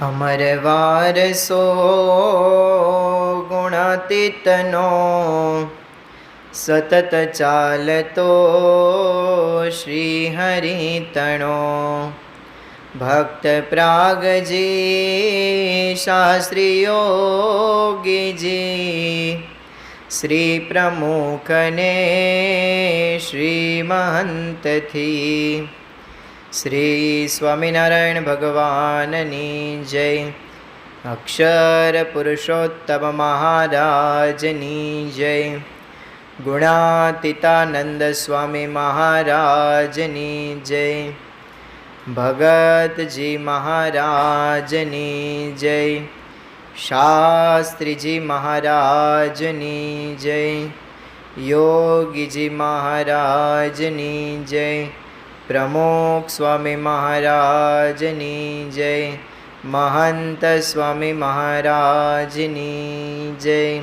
અમર વારસો ગુણાતીતનો સતત ચાલતો શ્રી હરિતણો ભક્ત પ્રાગજી શાસ્ત્રી યોગીજી શ્રી પ્રમુખને શ્રી મહંતથી શ્રી સ્વામિનારાયણ ભગવાનની જય. અક્ષર પુરુષોત્તમ મહારાજની જય. ગુણાતીતાનંદ સ્વામી મહારાજની જય. ભગતજી મહારાજની જય. શાસ્ત્રીજી મહારાજની જય. યોગીજી મહારાજની જય. પ્રમુખ સ્વામી મહારાજની જય. મહંત સ્વામી મહારાજની જય.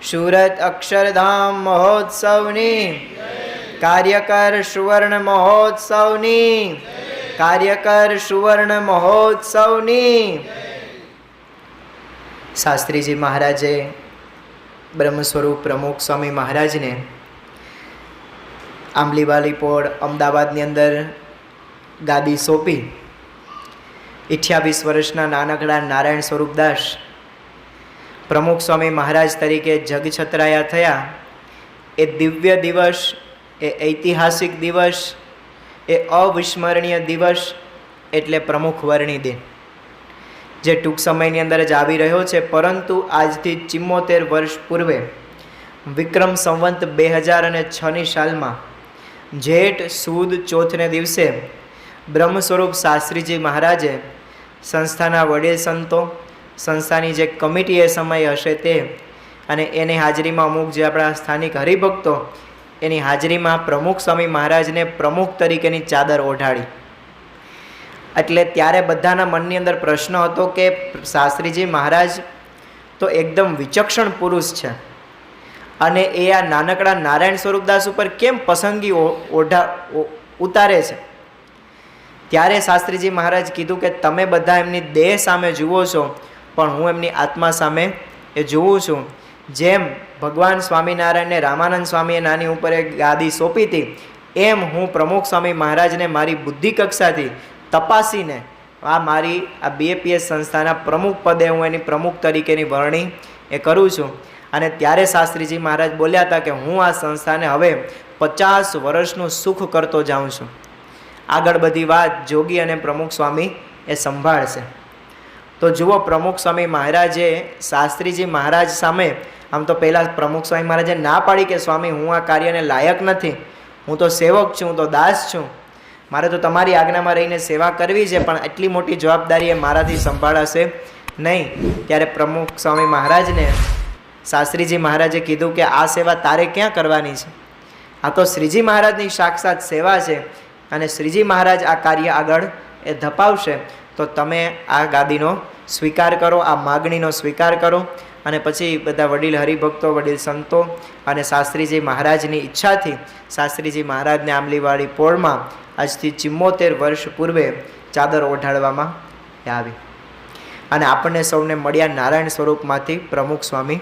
સુરત અક્ષરધામ મહોત્સવની કાર્યકર સુવર્ણ મહોત્સવની કાર્યકર સુવર્ણ મહોત્સવની શાસ્ત્રીજી મહારાજે બ્રહ્મ સ્વરૂપ પ્રમુખ સ્વામી મહારાજને આંબલીવાલી પોળ અમદાવાદની અંદર ગાદી સોંપી 28 વર્ષના નાનકડા નારાયણ સ્વરૂપદાસ પ્રમુખ સ્વામી મહારાજ તરીકે જગ છતરાયા થયા. એ દિવ્ય દિવસ, એ ઐતિહાસિક દિવસ, એ અવિસ્મરણીય દિવસ એટલે પ્રમુખ વર્ણી દિન, જે ટૂંક સમયની અંદર જ આવી રહ્યો છે. પરંતુ આજથી 74 વર્ષ પૂર્વે વિક્રમ સંવંત 2006ની સાલમાં જેઠ સુદ ચોથને દિવસે બ્રહ્મ સ્વરૂપ શાસ્ત્રીજી મહારાજે સંસ્થાના વડીલ સંતો, સંસ્થાની જે કમિટી એ સમય હશે તે, અને એની હાજરીમાં અમુક જે આપણા સ્થાનિક હરિભક્તો, એની હાજરીમાં પ્રમુખ સ્વામી મહારાજને પ્રમુખ તરીકેની ચાદર ઓઢાડી. એટલે ત્યારે બધાના મનની અંદર પ્રશ્ન હતો કે શાસ્ત્રીજી મહારાજ તો એકદમ વિચક્ષણ પુરુષ છે, અને એ આ નાનકડા નારાયણ સ્વરૂપદાસ ઉપર કેમ પસંદગી ઉતારે છે. ત્યારે શાસ્ત્રીજી મહારાજ કીધું કે તમે બધા એમની દેહ સામે જુઓ છો, પણ હું એમની આત્મા સામે એ જોઉં છું. જેમ ભગવાન સ્વામિનારાયણને રામાનંદ સ્વામીએ નાની ઉપર એક ગાદી સોંપી હતી, એમ હું પ્રમુખ સ્વામી મહારાજને મારી બુદ્ધિ કક્ષાથી તપાસીને મારી આ BAPS સંસ્થાના પ્રમુખ પદે હું એની પ્રમુખ તરીકેની વરણી એ કરું છું. અને ત્યારે શાસ્ત્રીજી મહારાજ બોલ્યા હતા કે હું આ સંસ્થાને હવે 50 વર્ષનું સુખ કરતો જાઉં છું. આગળ બધી વાત જોગી અને પ્રમુખ સ્વામી એ સંભાળશે. તો જુઓ, પ્રમુખ સ્વામી મહારાજે શાસ્ત્રીજી મહારાજ સામે, આમ તો પહેલાં પ્રમુખ સ્વામી મહારાજે ના પાડી કે સ્વામી હું આ કાર્યને લાયક નથી, હું તો સેવક છું, હું તો દાસ છું, મારે તો તમારી આજ્ઞામાં રહીને સેવા કરવી છે, પણ એટલી મોટી જવાબદારી એ મારાથી સંભાળાશે નહીં. ત્યારે પ્રમુખ સ્વામી મહારાજને શાસ્ત્રીજી મહારાજે કીધું કે આ સેવા તારે ક્યાં કરવાની છે, આ તો શ્રીજી મહારાજની સાક્ષાત સેવા છે, અને શ્રીજી મહારાજ આ કાર્ય આગળ એ ધપાવશે, તો તમે આ ગાદીનો સ્વીકાર કરો, આ માગણીનો સ્વીકાર કરો. અને પછી બધા વડીલ હરિભક્તો, વડીલ સંતો અને શાસ્ત્રીજી મહારાજની ઈચ્છાથી શાસ્ત્રીજી મહારાજને આંબલીવાળી પોળમાં આજથી 74 વર્ષ પૂર્વે ચાદર ઓઢાડવામાં આવી. અને આપણને સૌને મળ્યા નારાયણ સ્વરૂપમાંથી પ્રમુખ સ્વામી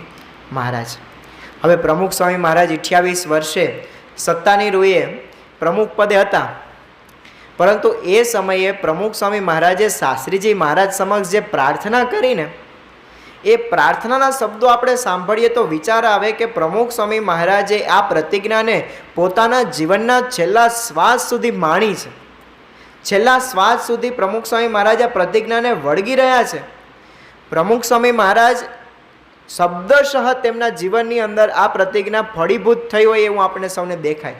મહારાજ. હવે પ્રમુખ સ્વામી મહારાજ 28 વર્ષે સત્તાની રૂએ પ્રમુખ પદે હતા, પરંતુ એ સમયે પ્રમુખ સ્વામી મહારાજે શાસ્ત્રીજી મહારાજ સમક્ષ જે પ્રાર્થના કરીને, એ પ્રાર્થનાના શબ્દો આપણે સાંભળીએ તો વિચાર આવે કે પ્રમુખ સ્વામી મહારાજે આ પ્રતિજ્ઞાને પોતાના જીવનના છેલ્લા શ્વાસ સુધી માણી છે. છેલ્લા શ્વાસ સુધી પ્રમુખ સ્વામી મહારાજ આ પ્રતિજ્ઞાને વળગી રહ્યા છે. પ્રમુખ સ્વામી મહારાજ શબ્દશઃ તેમના જીવનની અંદર આ પ્રતિજ્ઞા ફળીભૂત થઈ હોય એવું આપણે સૌને દેખાય.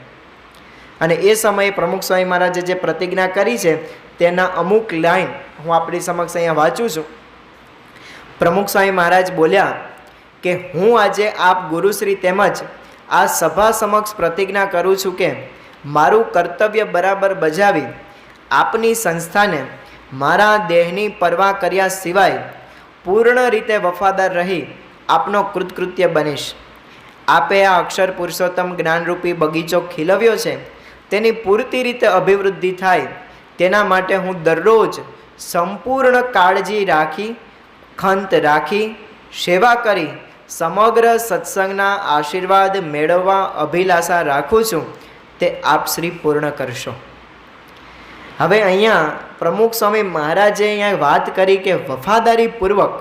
અને એ સમયે પ્રમુખ સ્વામી મહારાજે જે પ્રતિજ્ઞા કરી છે તેના અમુક લાઈન હું આપણી સમક્ષ અહીંયા વાંચું છું. પ્રમુખ સ્વામી મહારાજ બોલ્યા કે હું આજે આપ ગુરુશ્રી તેમજ આ સભા સમક્ષ પ્રતિજ્ઞા કરું છું કે મારું કર્તવ્ય બરાબર બજાવી આપની સંસ્થાને મારા દેહની પરવા કર્યા સિવાય પૂર્ણ રીતે વફાદાર રહી આપનો કૃતકૃત્ય બનીશ. આપે આ અક્ષર પુરુષોત્તમ જ્ઞાનરૂપી બગીચો ખીલવ્યો છે તેની પૂરતી રીતે અભિવૃદ્ધિ થાય તેના માટે હું દરરોજ સંપૂર્ણ કાળજી રાખી, ખંત રાખી, સેવા કરી સમગ્ર સત્સંગના આશીર્વાદ મેળવવા અભિલાષા રાખું છું, તે આપ શ્રી પૂર્ણ કરશો. હવે અહીંયા પ્રમુખ સ્વામી મહારાજે અહીંયા વાત કરી કે વફાદારીપૂર્વક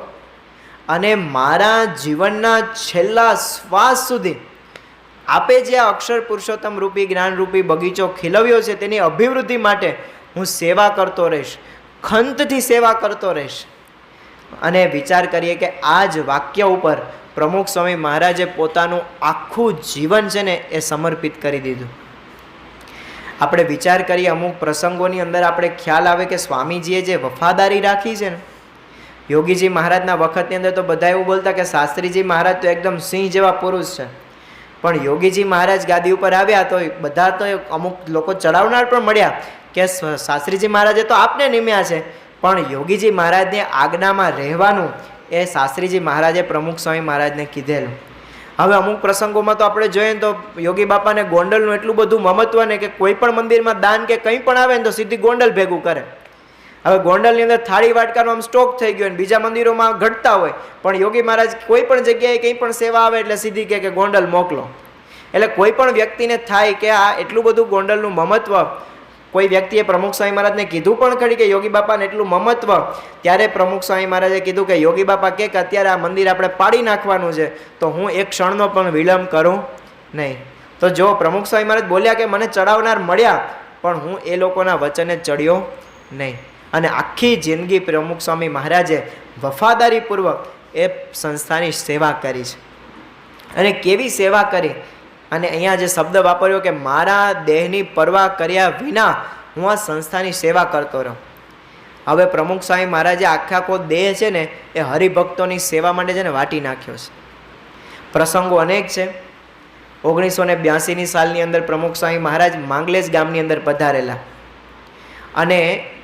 અને મારા જીવનના છેલ્લા શ્વાસ સુધી આપે જે આ અક્ષર પુરુષોત્તમ રૂપી જ્ઞાનરૂપી બગીચો ખીલવ્યો છે તેની અભિવૃદ્ધિ માટે હું સેવા કરતો રહીશ, ખંતથી સેવા કરતો રહીશ. અને વિચાર કરીએ કે આ જ વાક્ય ઉપર પ્રમુખ સ્વામી મહારાજે પોતાનું આખું જીવન છે ને એ સમર્પિત કરી દીધું. આપણે વિચાર કરીએ, અમુક પ્રસંગોની અંદર આપણે ખ્યાલ આવે કે સ્વામીજીએ જે વફાદારી રાખી છે ને, યોગીજી મહારાજના વખતની અંદર તો બધા એવું બોલતા કે શાસ્ત્રીજી મહારાજ તો એકદમ સિંહ જેવા પુરુષ છે, પણ યોગીજી મહારાજ ગાદી ઉપર આવ્યા તો બધા તો અમુક લોકો ચડાવનાર પણ મળ્યા કે શાસ્ત્રીજી મહારાજે તો આપને નિમ્યા છે, પણ યોગીજી મહારાજની આજ્ઞામાં રહેવાનું એ શાસ્ત્રીજી મહારાજે પ્રમુખ સ્વામી મહારાજને કીધેલું. હવે અમુક પ્રસંગોમાં તો આપણે જોઈએ ને તો યોગી બાપાને ગોંડલનું એટલું બધું મહત્વ ને કે કોઈ પણ મંદિરમાં દાન કે કંઈ પણ આવે ને તો સીધી ગોંડલ ભેગું કરે. હવે ગોંડલની અંદર થાળી વાટકાનો આમ સ્ટોક થઈ ગયો ને બીજા મંદિરોમાં ઘટતા હોય, પણ યોગી મહારાજ કોઈ પણ જગ્યાએ કંઈ પણ સેવા આવે એટલે સીધી કહે કે ગોંડલ મોકલો. એટલે કોઈ પણ વ્યક્તિને થાય કે આ એટલું બધું ગોંડલનું મહત્વ, કોઈ વ્યક્તિએ પ્રમુખ સ્વામી મહારાજને કીધું પણ ખરી કે યોગી બાપાને એટલું મહત્વ, ત્યારે પ્રમુખ સ્વામી મહારાજે કીધું કે યોગી બાપા કે અત્યારે આ મંદિર આપણે પાડી નાખવાનું છે તો હું એક ક્ષણનો પણ વિલંબ કરું નહીં. તો જો પ્રમુખ સ્વામી મહારાજ બોલ્યા કે મને ચડાવનાર મળ્યા, પણ હું એ લોકોના વચને ચડ્યો નહીં. અને આખી જિંદગી પ્રમુખ સ્વામી મહારાજે વફાદારીપૂર્વક એ સંસ્થાની સેવા કરી છે. અને કેવી સેવા કરી, અને અહીંયા જે શબ્દ વાપર્યો કે મારા દેહની પરવા કર્યા વિના હું આ સંસ્થાની સેવા કરતો રહ્યો. હવે પ્રમુખ સ્વામી મહારાજે આખો દેહ છે ને એ હરિભક્તોની સેવા માટે છે ને વાટી નાખ્યો છે. પ્રસંગો અનેક છે. 1982ની સાલની અંદર પ્રમુખ સ્વામી મહારાજ માંગલેશ ગામની અંદર પધારેલા, અને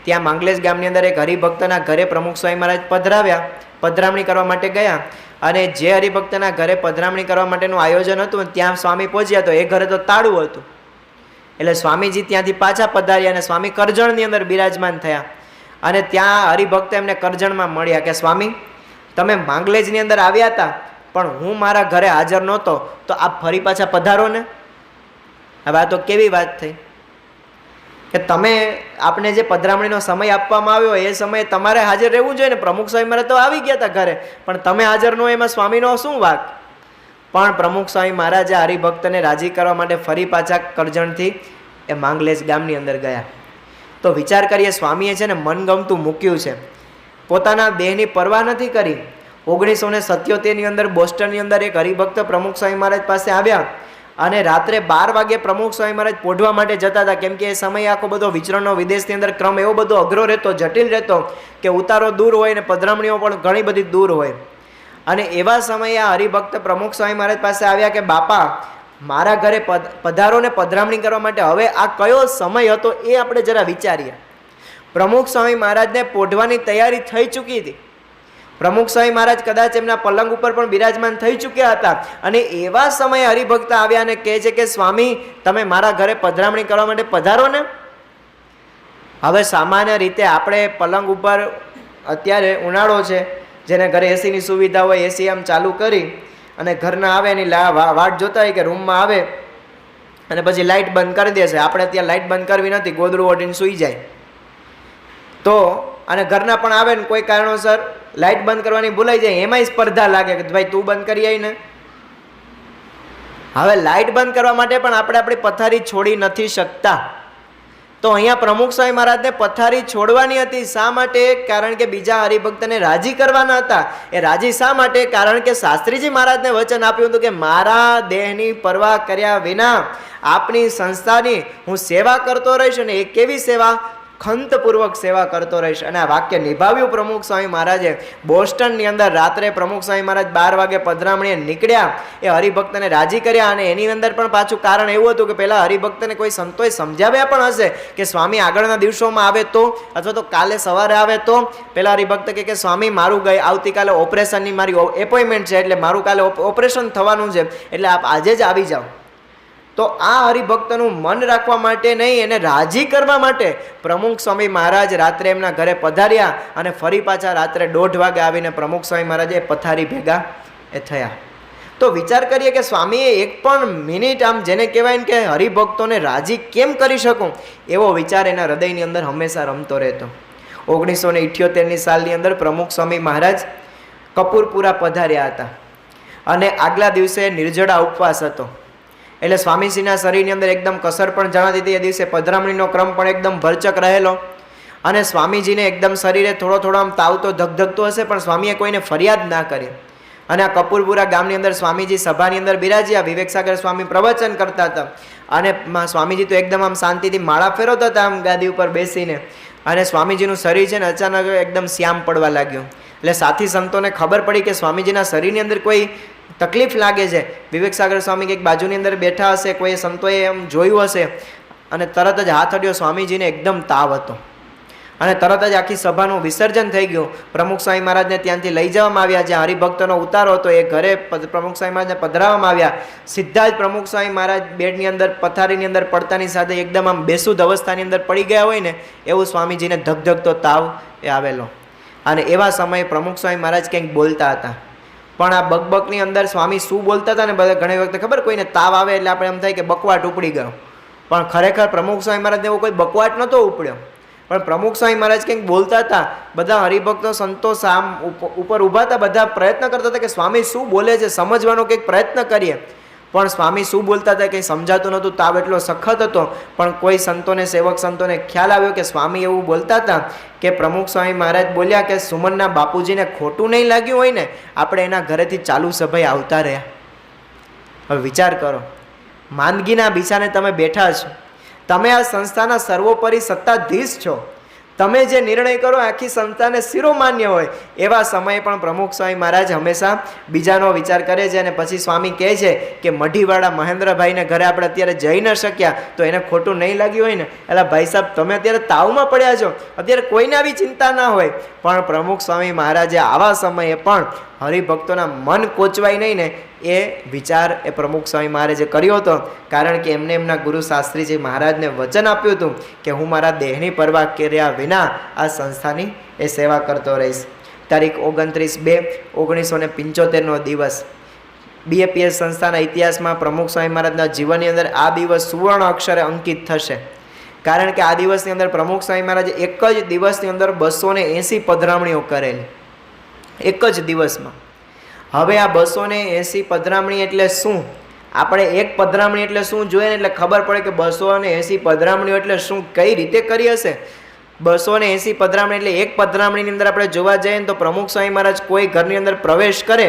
ત્યાં માંગલેશ ગામની અંદર એક હરિભક્તના ઘરે પ્રમુખ સ્વામી મહારાજ પધરાવ્યા, પધરામણી કરવા માટે ગયા. અને જે હરિભક્તના ઘરે પધરામણી કરવા માટેનું આયોજન હતું ત્યાં સ્વામી પહોંચ્યા તો એ ઘરે તો તાળું હતું. એટલે સ્વામીજી ત્યાંથી પાછા પધાર્યા અને સ્વામી કરજણની અંદર બિરાજમાન થયા. અને ત્યાં હરિભક્ત એમને કરજણમાં મળ્યા કે સ્વામી તમે માંગલેજની અંદર આવ્યા હતા, પણ હું મારા ઘરે હાજર નહોતો, તો આપ ફરી પાછા પધારો ને. હવે આ તો કેવી વાત થઈ કે તમે આપને જે પધરામણીનો સમય આપવામાં આવ્યો એ સમયે તમારે હાજર રહેવું જોઈએ ને. પ્રમુખ સ્વામી મહારાજ તો આવી ગયા હતા ઘરે, પણ તમે હાજર ન, એમાં સ્વામીનો શું વાક? પણ પ્રમુખ સ્વામી મહારાજે હરિભક્તને રાજી કરવા માટે ફરી પાછા કરજણથી એ માંગલેશ ગામની અંદર ગયા. તો વિચાર કરીએ, સ્વામીએ છે ને મનગમતું મૂક્યું છે, પોતાના દેહની પરવા નથી કરી. 1977ની અંદર બોસ્ટનની અંદર એક હરિભક્ત પ્રમુખ સ્વામી મહારાજ પાસે આવ્યા અને રાત્રે 12 વાગે પ્રમુખ સ્વામી મહારાજ પોઢવા માટે જતા હતા, કેમ કે એ સમયે આખો બધો વિચરણનો વિદેશની અંદર ક્રમ એવો બધો અઘરો રહેતો, જટિલ રહેતો કે ઉતારો દૂર હોય ને પધરામણીઓ પણ ઘણી બધી દૂર હોય. અને એવા સમયે આ હરિભક્ત પ્રમુખ સ્વામી મહારાજ પાસે આવ્યા કે બાપા મારા ઘરે પધારો ને પધરામણી કરવા માટે. હવે આ કયો સમય હતો એ આપણે જરા વિચારીએ. પ્રમુખ સ્વામી મહારાજને પોઢવાની તૈયારી થઈ ચૂકી હતી. પ્રમુખ સ્વામી મહારાજ કદાચ એમના પલંગ ઉપર પણ બિરાજમાન થઈ ચૂક્યા હતા, અને એવા સમયે હરિભક્ત આવ્યા અને કહે છે કે સ્વામી તમે મારા ઘરે પધરામણી કરવા માટે પધારો ને. હવે સામાન્ય રીતે આપણે પલંગ ઉપર, અત્યારે ઉનાળો છે, જેને ઘરે એસીની સુવિધા હોય એસી આમ ચાલુ કરી અને ઘરના આવે એની વાટ જોતા હોય કે રૂમમાં આવે અને પછી લાઇટ બંધ કરી દેશે. આપણે ત્યાં લાઇટ બંધ કરવી નથી, ગોદડું ઓઢીને સૂઈ જાય. તો અને ઘરના પણ આવે ને કોઈ કારણોસર લાઇટ બંધ કરવાની ભૂલાઈ જાય, એમાંય સ્પર્ધા લાગે કે ભાઈ તું બંધ કરી આવી ને. હવે લાઇટ બંધ કરવા માટે પણ આપણે આપણી પથારી છોડી નથી શકતા. તો અહીંયા પ્રમુખ સ્વામી મહારાજને પથારી છોડવાની હતી. શા માટે? કારણ કે બીજા હરિભક્તને રાજી કરવાના હતા. એ રાજી શા માટે? કારણ કે શાસ્ત્રીજી મહારાજને વચન આપ્યું હતું કે મારા દેહની પરવા કર્યા વિના આપની સંસ્થાની હું સેવા કરતો રહીશ. અને એ કેવી સેવા? ખંતપૂર્વક સેવા કરતો રહીશ. અને આ વાક્ય નિભાવ્યું પ્રમુખ સ્વામી મહારાજે. બોસ્ટનની અંદર રાત્રે પ્રમુખ સ્વામી મહારાજ 12 વાગે પધરામણીએ નીકળ્યા, એ હરિભક્તને રાજી કર્યા. અને એની અંદર પણ પાછું કારણ એવું હતું કે પહેલા હરિભક્તને કોઈ સંતોએ સમજાવ્યા પણ હશે કે સ્વામી આગળના દિવસોમાં આવે તો, અથવા તો કાલે સવારે આવે તો. પહેલા હરિભક્ત કે સ્વામી મારું આવતીકાલે ઓપરેશનની મારી એપોઇન્ટમેન્ટ છે, એટલે મારું કાલે ઓપરેશન થવાનું છે, એટલે આપ આજે જ આવી જાઓ. તો આ હરિભક્તનું મન રાખવા માટે નહીં, એને રાજી કરવા માટે પ્રમુખ સ્વામી મહારાજ રાત્રે એમના ઘરે પધાર્યા અને ફરી પાછા રાત્રે 1:30 વાગે આવીને પ્રમુખ સ્વામી મહારાજે પથારી ભેગા એ થયા. તો વિચાર કરીએ કે સ્વામીએ એક પણ મિનિટ આમ જેને કહેવાય ને કે હરિભક્તોને રાજી કેમ કરી શકું, એવો વિચાર એના હૃદયની અંદર હંમેશા રમતો રહેતો. 1978ની સાલની અંદર પ્રમુખ સ્વામી મહારાજ કપૂરપુરા પધાર્યા હતા અને આગલા દિવસે નિર્જળા ઉપવાસ હતો. એટલે સ્વામીજીના શરીરની અંદર એકદમ કસર પણ જણાતી હતી. એ દિવસે પધરામણીનો ક્રમ પણ એકદમ ભરચક રહેલો અને સ્વામીજીને એકદમ શરીરે થોડો થોડો આમ તાવ તો ધગધગતો હશે, પણ સ્વામીએ કોઈને ફરિયાદ ના કરી. અને આ કપૂરપુરા ગામની અંદર સ્વામીજી સભાની અંદર બિરાજ્યા. વિવેકસાગર સ્વામી પ્રવચન કરતા હતા અને સ્વામીજી તો એકદમ આમ શાંતિથી માળા ફેરવતા હતા આમ ગાદી ઉપર બેસીને. અને સ્વામીજીનું શરીર છે ને અચાનક એકદમ શ્યામ પડવા લાગ્યું. એટલે સાથી સંતોને ખબર પડી કે સ્વામીજીના શરીરની અંદર કોઈ તકલીફ લાગે છે. વિવેકસાગર સ્વામી કંઈક બાજુની અંદર બેઠા હશે, કોઈ સંતોએ એમ જોયું હશે અને તરત જ હાથ અડ્યો. સ્વામીજીને એકદમ તાવ હતો અને તરત જ આખી સભાનું વિસર્જન થઈ ગયું. પ્રમુખ સ્વામી મહારાજને ત્યાંથી લઈ જવામાં આવ્યા. જ્યાં હરિભક્તોનો ઉતારો હતો એ ઘરે પ્રમુખ સ્વામી મહારાજને પધરાવવામાં આવ્યા. સીધા જ પ્રમુખ સ્વામી મહારાજ બેડની અંદર પથારીની અંદર પડતાની સાથે એકદમ આમ બેસુદ અવસ્થાની અંદર પડી ગયા હોય ને એવું સ્વામીજીને ધગધગતો તાવ એ આવેલો. અને એવા સમયે પ્રમુખ સ્વામી મહારાજ કંઈક બોલતા હતા, પણ આ બકબકની અંદર સ્વામી શું બોલતા હતા ને બધા ઘણી વખતે ખબર, કોઈને તાવ આવે એટલે આપણે એમ થાય કે બકવાટ ઉપડી ગયો, પણ ખરેખર પ્રમુખ સ્વામી મહારાજને એવો કોઈ બકવાટ નહોતો ઉપડ્યો. પણ પ્રમુખ સ્વામી મહારાજ કંઈક બોલતા હતા. બધા હરિભક્તો સંતો સામ ઉપર ઊભા હતા, બધા પ્રયત્ન કરતા હતા કે સ્વામી શું બોલે છે સમજવાનો કંઈક પ્રયત્ન કરીએ. પણ સ્વામી શું બોલતા હતા કંઈ સમજાતું નહોતું. તાવ એટલો સખત હતો. પણ કોઈ સંતોને, સેવક સંતોને ખ્યાલ આવ્યો કે સ્વામી એવું બોલતા હતા કે પ્રમુખ સ્વામી મહારાજ બોલ્યા કે સુમનના બાપુજીને ખોટું નહીં લાગ્યું હોય ને આપણે એના ઘરેથી ચાલુ સભાએ આવતા રહ્યા. હવે વિચાર કરો, માંદગીના બિછાને તમે બેઠા છો, તમે આ સંસ્થાના સર્વોપરી સત્તાધીશ છો, તમે જે નિર્ણય કરો આખી સંસ્થાને શિરોમાન્ય હોય. એવા સમયે પણ પ્રમુખ સ્વામી મહારાજ હંમેશા બીજાનો વિચાર કરે છે. અને પછી સ્વામી કહે છે કે મઢીવાળા મહેન્દ્રભાઈને ઘરે આપણે અત્યારે જઈ ન શક્યા તો એને ખોટું નહીં લાગ્યું હોય ને. એટલે ભાઈ સાહેબ તમે અત્યારે તાવમાં પડ્યા છો, અત્યારે કોઈને આવી ચિંતા ના હોય. પણ પ્રમુખ સ્વામી મહારાજે આવા સમયે પણ હરિભક્તોના મન કોચવાય નહીં ને એ વિચાર એ પ્રમુખ સ્વામી મહારાજે કર્યો હતો. કારણ કે એમને એમના ગુરુ શાસ્ત્રીજી મહારાજને વચન આપ્યું હતું કે હું મારા દેહની પરવા કર્યા વિના આ સંસ્થાની એ સેવા કરતો રહીશ. તારીખ 29/2/1975નો દિવસ BAPS સંસ્થાના ઇતિહાસમાં પ્રમુખ સ્વામી મહારાજના જીવનની અંદર આ દિવસ સુવર્ણ અક્ષરે અંકિત થશે. કારણ કે આ દિવસની અંદર પ્રમુખ સ્વામી મહારાજે એક જ દિવસની અંદર 280 પધરામણીઓ કરેલી, એક જ દિવસમાં. હવે આ 280 પધરામણી એટલે શું? આપણે એક પધરામણી એટલે શું જોઈએ ને એટલે ખબર પડે કે 280 પધરામણીઓ એટલે શું, કઈ રીતે કરી હશે. 280 પધરામણી એટલે એક પધરામણીની અંદર આપણે જોવા જઈએ ને તો પ્રમુખ સ્વામી મહારાજ કોઈ ઘરની અંદર પ્રવેશ કરે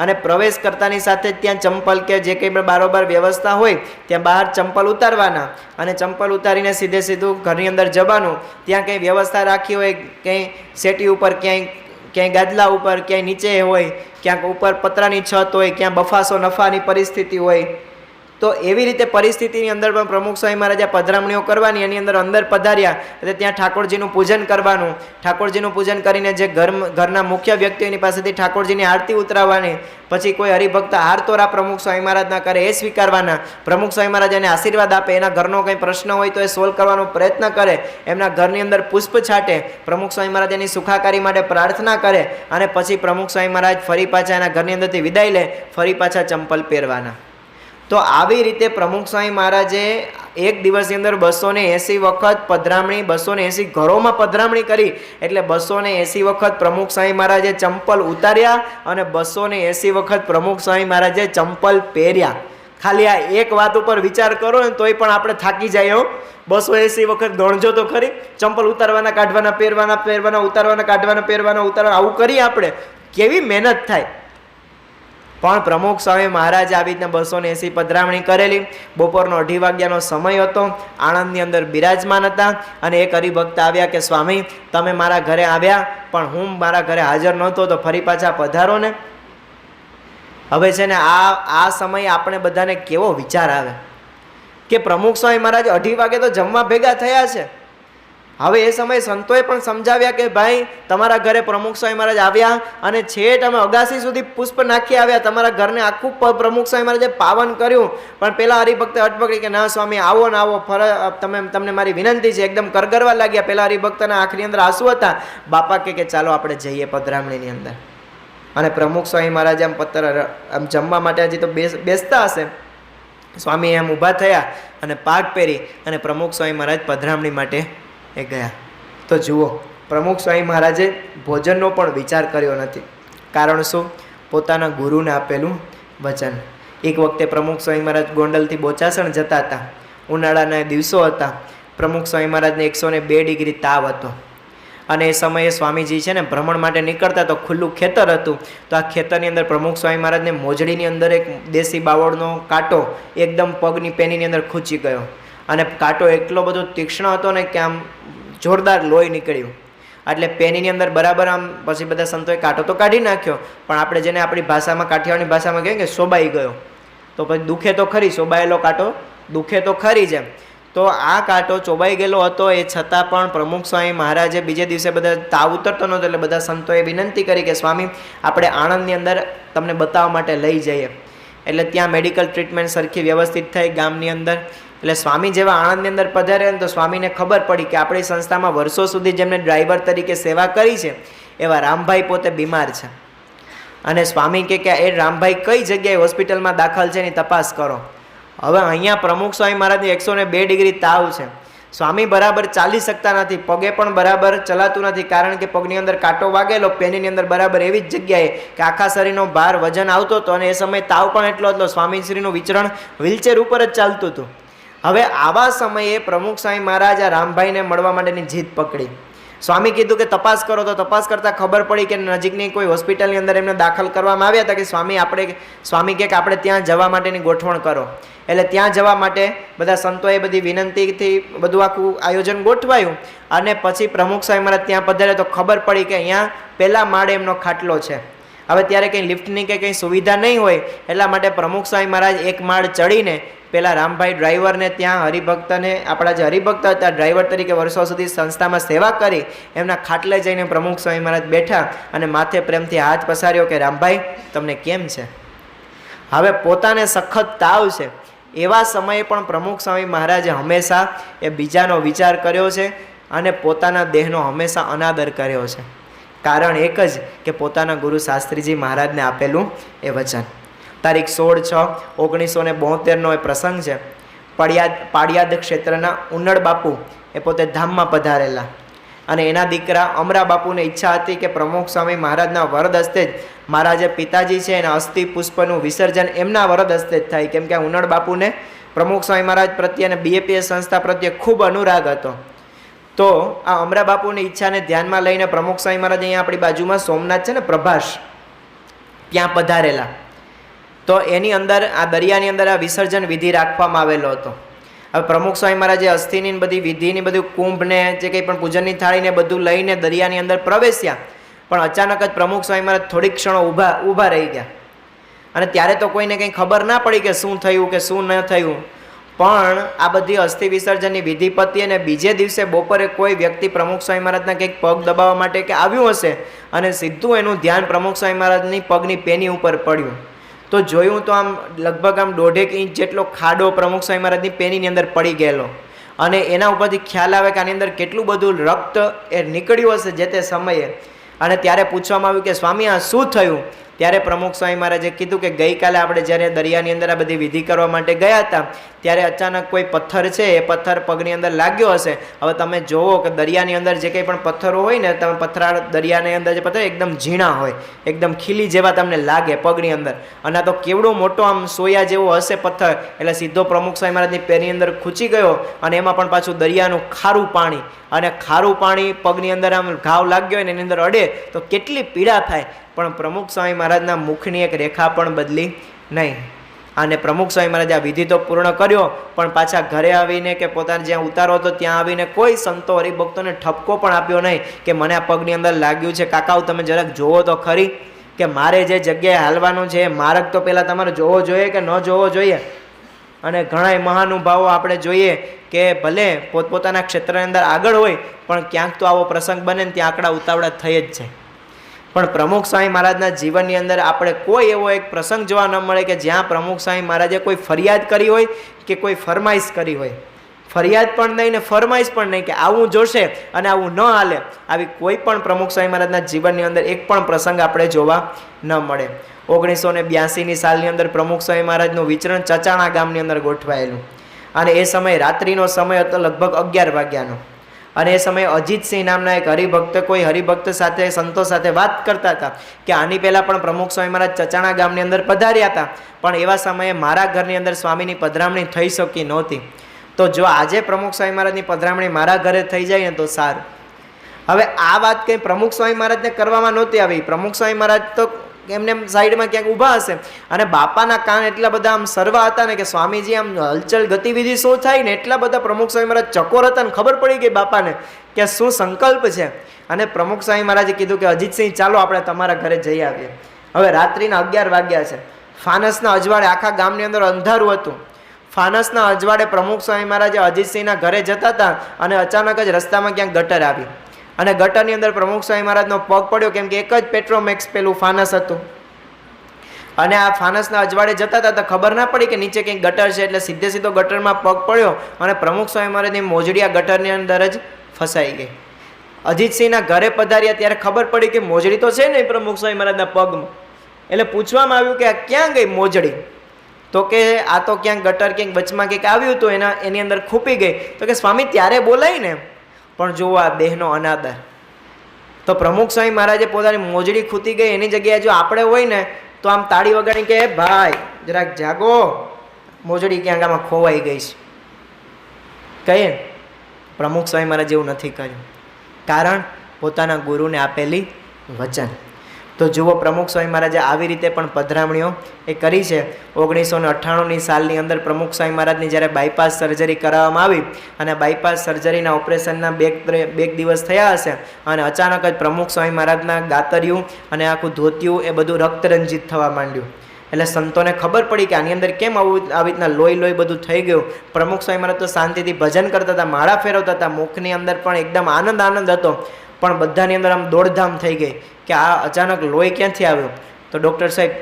અને પ્રવેશ કરતાની સાથે ત્યાં ચંપલ કે જે કંઈ બારોબાર વ્યવસ્થા હોય ત્યાં બહાર ચંપલ ઉતારવાના અને ચંપલ ઉતારીને સીધે સીધું ઘરની અંદર જવાનું. ત્યાં કંઈ વ્યવસ્થા રાખી હોય, ક્યાંય સેટી ઉપર, ક્યાંય ગાદલા ઉપર, ક્યાંય નીચે હોય, ક્યાંક ઉપર પતરાની છત હોય, ક્યાં બફાસો નફાની પરિસ્થિતિ હોય. તો એવી રીતે પરિસ્થિતિની અંદર પણ પ્રમુખ સ્વામી મહારાજે પધરામણીઓ કરવાની. એની અંદર પધાર્યા એટલે ત્યાં ઠાકોરજીનું પૂજન કરવાનું. ઠાકોરજીનું પૂજન કરીને જે ઘરના મુખ્ય વ્યક્તિઓની પાસેથી ઠાકોરજીની આરતી ઉતરાવવાની. પછી કોઈ હરિભક્ત હારતોરા પ્રમુખ સ્વામી મહારાજના કરે એ સ્વીકારવાના. પ્રમુખ સ્વામી મહારાજ એને આશીર્વાદ આપે, એના ઘરનો કંઈ પ્રશ્ન હોય તો એ સોલ્વ કરવાનો પ્રયત્ન કરે, એમના ઘરની અંદર પુષ્પ છાંટે, પ્રમુખ સ્વામી મહારાજ એની સુખાકારી માટે પ્રાર્થના કરે અને પછી પ્રમુખ સ્વામી મહારાજ ફરી પાછા એના ઘરની અંદરથી વિદાય લે, ફરી પાછા ચંપલ પહેરવાના. તો આવી રીતે પ્રમુખ સ્વામી મહારાજે એક દિવસની અંદર 280 વખત પધરામણી, 280 ઘરોમાં પધરામણી કરી. એટલે 280 વખત પ્રમુખ સ્વામી મહારાજે ચંપલ ઉતાર્યા અને 280 વખત પ્રમુખ સ્વામી મહારાજે ચંપલ પહેર્યા. ખાલી આ એક વાત ઉપર વિચાર કરો ને તોય પણ આપણે થાકી જાય. 280 વખત ગણજો તો ખરી. ચંપલ ઉતારવાના, કાઢવાના, પહેરવાના, ઉતારવાના, કાઢવાના, પહેરવાના, ઉતારવાના, આવું કરીએ આપણે, કેવી મહેનત થાય. પણ પ્રમુખ સ્વામી મહારાજ આવી રીતના 280 પધરામણી કરેલી. બપોરનો 2:30 વાગ્યાનો સમય હતો. આણંદની અંદર બિરાજમાન હતા અને એક હરિભક્ત આવ્યા કે સ્વામી તમે મારા ઘરે આવ્યા પણ હું મારા ઘરે હાજર નહોતો તો ફરી પાછા પધારો ને. હવે છે ને આ સમયે આપણે બધાને કેવો વિચાર આવે કે પ્રમુખ સ્વામી મહારાજ 2:30 વાગે તો જમવા ભેગા થયા છે, હવે એ સમયે સંતોએ પણ સમજાવ્યા કે ભાઈ તમારા ઘરે પ્રમુખ સ્વામી મહારાજ આવ્યા અને છેટ અમે અગાસી સુધી પુષ્પ નાખી આવ્યા, તમારા ઘરને આખું પ્રમુખ સ્વામી મહારાજે પાવન કર્યું, પણ પેલા હરિભક્તે અટપકડી કે ના સ્વામી આવો ને આવો, તમને મારી વિનંતી છે. એકદમ કરગરવા લાગ્યા. પેલા હરિભક્તના આંખની અંદર આંસુ હતા. બાપા કે ચાલો આપણે જઈએ પધરામણીની અંદર. અને પ્રમુખ સ્વામી મહારાજ આમ આમ જમવા માટે હજી તો બેસતા હશે, સ્વામી એમ ઊભા થયા અને પાઘ પહેરી અને પ્રમુખ સ્વામી મહારાજ પધરામણી માટે એ ગયા. તો જુઓ, પ્રમુખ સ્વામી મહારાજે ભોજનનો પણ વિચાર કર્યો નથી. કારણ શું? પોતાના ગુરુને આપેલું વચન. એક વખતે પ્રમુખ સ્વામી મહારાજ ગોંડલથી બોચાસણ જતા હતા. ઉનાળાના દિવસો હતા. પ્રમુખ સ્વામી મહારાજને 102 ડિગ્રી તાવ હતો અને એ સમયે સ્વામીજી છે ને ભ્રમણ માટે નીકળતા તો ખુલ્લું ખેતર હતું. તો આ ખેતરની અંદર પ્રમુખ સ્વામી મહારાજને મોજડીની અંદર એક દેશી બાવળનો કાંટો એકદમ પગની પેનીની અંદર ખૂંચી ગયો અને કાંટો એટલો બધો તીક્ષ્ણ હતો ને કે આમ જોરદાર લોહી નીકળ્યું. એટલે પેનીની અંદર બરાબર આમ પછી બધા સંતોએ કાંટો તો કાઢી નાખ્યો, પણ આપણે જેને આપણી ભાષામાં કાઠિયાવાડની ભાષામાં કહીએ કે સોબાઈ ગયો. તો પછી દુખે તો ખરી, સોબાયેલો કાંટો દુખે તો ખરી જ એમ. તો આ કાંટો ચોબાઈ ગયેલો હતો. એ છતાં પણ પ્રમુખ સ્વામી મહારાજે બીજે દિવસે બધા તાવ ઉતરતો નહોતો એટલે બધા સંતોએ વિનંતી કરી કે સ્વામી આપણે આણંદની અંદર તમને બતાવવા માટે લઈ જઈએ. એટલે ત્યાં મેડિકલ ટ્રીટમેન્ટ સરખી વ્યવસ્થિત થઈ ગામની અંદર. એટલે સ્વામી જેવા આણંદની અંદર પધાર્યા ને તો સ્વામીને ખબર પડી કે આપણી સંસ્થામાં વર્ષો સુધી જેમને ડ્રાઈવર તરીકે સેવા કરી છે એવા રામભાઈ પોતે બીમાર છે. અને સ્વામી કે એ રામભાઈ કઈ જગ્યાએ હોસ્પિટલમાં દાખલ છે એની તપાસ કરો. હવે અહીંયા પ્રમુખ સ્વામી મહારાજની 102 ડિગ્રી તાવ છે. સ્વામી બરાબર ચાલી શકતા નથી, પગે પણ બરાબર ચલાતું નથી, કારણ કે પગની અંદર કાંટો વાગેલો, પેનીની અંદર બરાબર એવી જ જગ્યાએ કે આખા શરીરનો ભાર વજન આવતો હતો અને એ સમયે તાવ પણ એટલો હતો. સ્વામીશ્રીનું વિચરણ વ્હીલચેર ઉપર જ ચાલતું હતું. હવે આવા સમયે પ્રમુખ સ્વામી મહારાજ આ રામભાઈને મળવા માટેની જીદ પકડી. સ્વામી કીધું કે તપાસ કરો. તો તપાસ કરતાં ખબર પડી કે નજીકની કોઈ હોસ્પિટલની અંદર એમને દાખલ કરવામાં આવ્યા હતા. કે સ્વામી કે આપણે ત્યાં જવા માટેની ગોઠવણ કરો. એટલે ત્યાં જવા માટે બધા સંતોએ બધી વિનંતીથી બધું આખું આયોજન ગોઠવાયું અને પછી પ્રમુખ સ્વામી મહારાજ ત્યાં પધાર્યા. તો ખબર પડી કે અહીંયા પહેલા માળે એમનો ખાટલો છે. હવે ત્યારે કંઈ લિફ્ટની કે કંઈ સુવિધા નહીં હોય એટલા માટે પ્રમુખ સ્વામી મહારાજ એક માળ ચડીને પેલા રામભાઈ ડ્રાઈવરને ત્યાં હરિભક્તને, આપણા જે હરિભક્ત હતા ડ્રાઈવર તરીકે વર્ષો સુધી સંસ્થામાં સેવા કરી, એમના ખાટલે જઈને પ્રમુખ સ્વામી મહારાજ બેઠા અને માથે પ્રેમથી હાથ પસાર્યો કે રામભાઈ તમને કેમ છે? હવે પોતાને સખત તાવ છે. એવા સમયે પણ પ્રમુખ સ્વામી મહારાજે હંમેશા એ બીજાનો વિચાર કર્યો છે અને પોતાના દેહનો હંમેશા અનાદર કર્યો છે. કારણ એક જ કે પોતાના ગુરુ શાસ્ત્રીજી મહારાજને આપેલું એ વચન. તારીખ 16/6/1972 એ પ્રસંગ છે. પાડિયાદ ક્ષેત્રના ઉન્નડ બાપુ એ પોતે ધામમાં પધારેલા અને એના દીકરા અમરા બાપુને ઈચ્છા હતી કે પ્રમુખ સ્વામી મહારાજના વરદ હસ્તે જ મારા જે પિતાજી છે એના અસ્થિ પુષ્પનું વિસર્જન એમના વરદ હસ્તે જ થાય. કેમ કે ઉન્નડ બાપુને પ્રમુખ સ્વામી મહારાજ પ્રત્યે અને BAPS સંસ્થા પ્રત્યે ખૂબ અનુરાગ હતો. તો આ અમરા બાપુની ઈચ્છાને ધ્યાનમાં લઈને પ્રમુખ સ્વામી મહારાજ અહીંયા આપણી બાજુમાં સોમનાથ છે ને પ્રભાસ, ત્યાં પધારેલા. તો એની અંદર આ દરિયાની અંદર આ વિસર્જન વિધિ રાખવામાં આવેલો હતો. હવે પ્રમુખ સ્વામી મહારાજે અસ્થિની બધી વિધિની બધું કુંભને જે કંઈ પણ પૂજનની થાળીને બધું લઈને દરિયાની અંદર પ્રવેશ્યા. પણ અચાનક જ પ્રમુખ સ્વામી મહારાજ થોડીક ક્ષણો ઊભા રહી ગયા અને ત્યારે તો કોઈને કંઈ ખબર ના પડી કે શું થયું કે શું ન થયું. પણ આ બધી અસ્થિ વિસર્જનની વિધિ પતી અને બીજે દિવસે બપોરે કોઈ વ્યક્તિ પ્રમુખ સ્વામી મહારાજના કંઈક પગ દબાવવા માટે કે આવ્યું હશે અને સીધું એનું ધ્યાન પ્રમુખ સ્વામી મહારાજની પગની પેની ઉપર પડ્યું. તો જોયું તો આમ લગભગ આમ 1.5 ઇંચ જેટલો ખાડો પ્રમુખ સ્વામી મહારાજની પેનીની અંદર પડી ગયેલો અને એના ઉપરથી ખ્યાલ આવે કે આની અંદર કેટલું બધું રક્ત એ નીકળ્યું હશે જે તે સમયે. અને ત્યારે પૂછવામાં આવ્યું કે સ્વામી આ શું થયું? ત્યારે પ્રમુખ સ્વામી મહારાજે કીધું કે ગઈકાલે આપણે જ્યારે દરિયાની અંદર આ બધી વિધિ કરવા માટે ગયા હતા ત્યારે અચાનક કોઈ પથ્થર છે એ પથ્થર પગની અંદર લાગ્યો હશે. હવે તમે જુઓ કે દરિયાની અંદર જે કંઈ પણ પથ્થરો હોય ને, તમે પથરાળ દરિયાની અંદર જે પથ્થર એકદમ ઝીણા હોય, એકદમ ખીલી જેવા તમને લાગે પગની અંદર, અને આ તો કેવડો મોટો આમ સોયા જેવો હશે પથ્થર. એટલે સીધો પ્રમુખ સ્વામી મહારાજની પેરની અંદર ખૂંચી ગયો અને એમાં પણ પાછું દરિયાનું ખારું પાણી, અને ખારું પાણી પગની અંદર આમ ઘાવ લાગ્યો હોય ને એની અંદર અડે તો કેટલી પીડા થાય. પણ પ્રમુખ સ્વામી મહારાજના મુખની એક રેખા પણ બદલી નહીં. અને પ્રમુખ સ્વામી મહારાજ આ વિધિ તો પૂર્ણ કર્યો, પણ પાછા ઘરે આવીને કે પોતાને જ્યાં ઉતારો હતો ત્યાં આવીને કોઈ સંતો હરિભક્તોને ઠપકો પણ આપ્યો નહીં કે મને આ પગની અંદર લાગ્યું છે, કાકાઓ તમે જરાક જોવો તો ખરી કે મારે જે જગ્યાએ હાલવાનું છે એ માર્ગ તો પહેલાં તમારે જોવો જોઈએ કે ન જોવો જોઈએ. અને ઘણાય મહાનુભાવો આપણે જોઈએ કે ભલે પોતપોતાના ક્ષેત્રની અંદર આગળ હોય પણ ક્યાંક તો આવો પ્રસંગ બને ને ત્યાં આંકડા ઉતાવળા થઈ જ જાય. પણ પ્રમુખ સ્વામી મહારાજના જીવનની અંદર આપણે કોઈ એવો એક પ્રસંગ જોવા ન મળે કે જ્યાં પ્રમુખ સ્વામી મહારાજે કોઈ ફરિયાદ કરી હોય કે કોઈ ફરમાઈશ કરી હોય. ફરિયાદ પણ નહીં ને ફરમાઈશ પણ નહીં કે આવું જોશે અને આવું ન હાલે, આવી કોઈ પણ પ્રમુખ સ્વામી મહારાજના જીવનની અંદર એક પણ પ્રસંગ આપણે જોવા ન મળે. 1982ની સાલની અંદર પ્રમુખ સ્વામી મહારાજનું વિચરણ ચચાણા ગામની અંદર ગોઠવાયેલું અને એ સમયે રાત્રિનો સમય હતો, લગભગ 11 વાગ્યાનો. અને એ સમયે અજીતસિંહ નામના એક હરિભક્ત કોઈ હરિભક્ત સાથે સંતો સાથે વાત કરતા હતા કે આની પહેલાં પણ પ્રમુખ સ્વામી મહારાજ ચચાણા ગામની અંદર પધાર્યા હતા, પણ એવા સમયે મારા ઘરની અંદર સ્વામીની પધરામણી થઈ શકી નહોતી. તો જો આજે પ્રમુખ સ્વામી મહારાજની પધરામણી મારા ઘરે થઈ જાય ને તો સારું. હવે આ વાત કંઈ પ્રમુખ સ્વામી મહારાજને કરવામાં નહોતી આવી. પ્રમુખ સ્વામી મહારાજ તો એમને સાઈડમાં ક્યાંક ઊભા હશે અને બાપાના કાન એટલા બધા આમ સર્વા હતા ને કે સ્વામીજી આમ હલચલ ગતિવિધિ શું થાય ને એટલા બધા પ્રમુખ સ્વામી મહારાજ ચકોર હતા ને ખબર પડી ગઈ બાપાને કે શું સંકલ્પ છે. અને પ્રમુખ સ્વામી મહારાજે કીધું કે અજીતસિંહ ચાલો આપણે તમારા ઘરે જઈ આવીએ. હવે રાત્રિના 11 વાગ્યા છે. ફાનસના અજવાળે આખા ગામની અંદર અંધારું હતું. ફાનસના અજવાળે પ્રમુખ સ્વામી મહારાજે અજીતસિંહના ઘરે જતા હતા અને અચાનક જ રસ્તામાં ક્યાંક ગટર આવી અને ગટરની અંદર પ્રમુખ સ્વામી મહારાજનો પગ પડ્યો, કેમ કે એક જ પેટ્રોમેક્સ પેલું ફાનસ હતું અને આ ફાનસના અજવાળે જતા હતા તો ખબર ના પડી કે નીચે કંઈક ગટર છે, એટલે સીધો ગટરમાં પગ પડ્યો અને પ્રમુખ સ્વામી મહારાજની મોજડી આ ગટરની અંદર જ ફસાઈ ગઈ. અજીતસિંહના ઘરે પધાર્યા ત્યારે ખબર પડી કે મોજડી તો છે નહીં પ્રમુખ સ્વામી મહારાજના પગમાં. એટલે પૂછવામાં આવ્યું કે આ ક્યાં ગઈ મોજડી? તો કે આ તો ક્યાંક ગટર ક્યાંક વચમાં કંઈક આવ્યું હતું એની અંદર ખૂપી ગઈ. તો કે સ્વામી ત્યારે બોલાય ને, પણ જુઓ આ દેહનો અનાદર. તો પ્રમુખ સ્વામી મહારાજે પોતાની મોજડી ખૂટી ગઈ એની જગ્યાએ જો આપણે હોય ને તો આમ તાળી વગાડી કે ભાઈ જરાક જાગો, મોજડી ક્યાંક આમાં ખોવાઈ ગઈ છે કહીએ. પ્રમુખ સ્વામી મહારાજ એવું નથી કર્યું, કારણ પોતાના ગુરુને આપેલી વચન. તો જુઓ પ્રમુખ સ્વામી મહારાજે આવી રીતે પણ પધરામણીઓ એ કરી છે. 1998ની સાલની અંદર પ્રમુખ સ્વામી મહારાજની જ્યારે બાયપાસ સર્જરી કરાવવામાં આવી અને બાયપાસ સર્જરીના ઓપરેશનના બે દિવસ થયા હશે અને અચાનક જ પ્રમુખ સ્વામી મહારાજના ગાતરિયું અને આખું ધોતિયું એ બધું રક્તરંજિત થવા માંડ્યું. એટલે સંતોને ખબર પડી કે આની અંદર કેમ આવી રીતના લોહી બધું થઈ ગયું. પ્રમુખ સ્વામી મહારાજ તો શાંતિથી ભજન કરતા હતા, માળા ફેરવતા હતા, મુખની અંદર પણ એકદમ આનંદ હતો, પણ બધાની અંદર આમ દોડધામ થઈ ગઈ કે આ અચાનક લોહી ક્યાંથી આવ્યું. તો ડૉક્ટર સાહેબ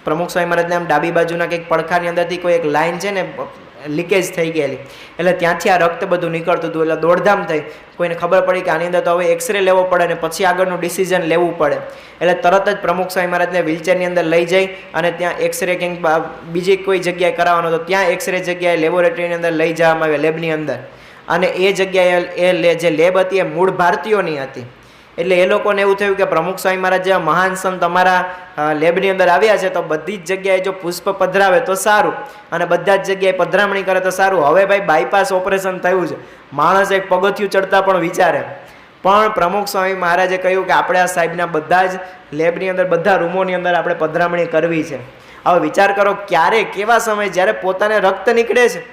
પ્રમુખ સ્વામી મહારાજને આમ ડાબી બાજુના કંઈક પડખાની અંદરથી કોઈ એક લાઈન છે ને લીકેજ થઈ ગયેલી, એટલે ત્યાંથી આ રક્ત બધું નીકળતું હતું. એટલે દોડધામ થઈ. કોઈને ખબર પડી કે આની અંદર તો હવે એક્સરે લેવો પડે ને પછી આગળનું ડિસિઝન લેવું પડે. એટલે તરત જ પ્રમુખ સ્વામી મહારાજને વ્હીલચેરની અંદર લઈ જઈ અને ત્યાં એક્સરે ક્યાંક બીજી કોઈ જગ્યાએ કરાવવાનો હતો, ત્યાં એક્સરે જગ્યાએ લેબોરેટરીની અંદર લઈ જવામાં આવે લેબની અંદર. અને એ જગ્યાએ જે લેબ હતી એ મૂળ ભારતીયોની હતી. એટલે એ લોકોને એવું થયું કે પ્રમુખ સ્વામી મહારાજ જેવા મહાન સંત અમારા લેબની અંદર આવ્યા છે તો બધી જ જગ્યાએ જો પુષ્પ પધરાવે તો સારું અને બધા જ જગ્યાએ પધરામણી કરે તો સારું. હવે ભાઈ બાયપાસ ઓપરેશન થયું છે, માણસ એક પગથિયું ચડતા પણ વિચારે. પણ પ્રમુખ સ્વામી મહારાજે કહ્યું કે આપણે આ સાહેબના બધા જ લેબની અંદર બધા રૂમોની અંદર આપણે પધરામણી કરવી છે. હવે વિચાર કરો ક્યારે કેવા સમય જ્યારે પોતાને રક્ત નીકળે છે,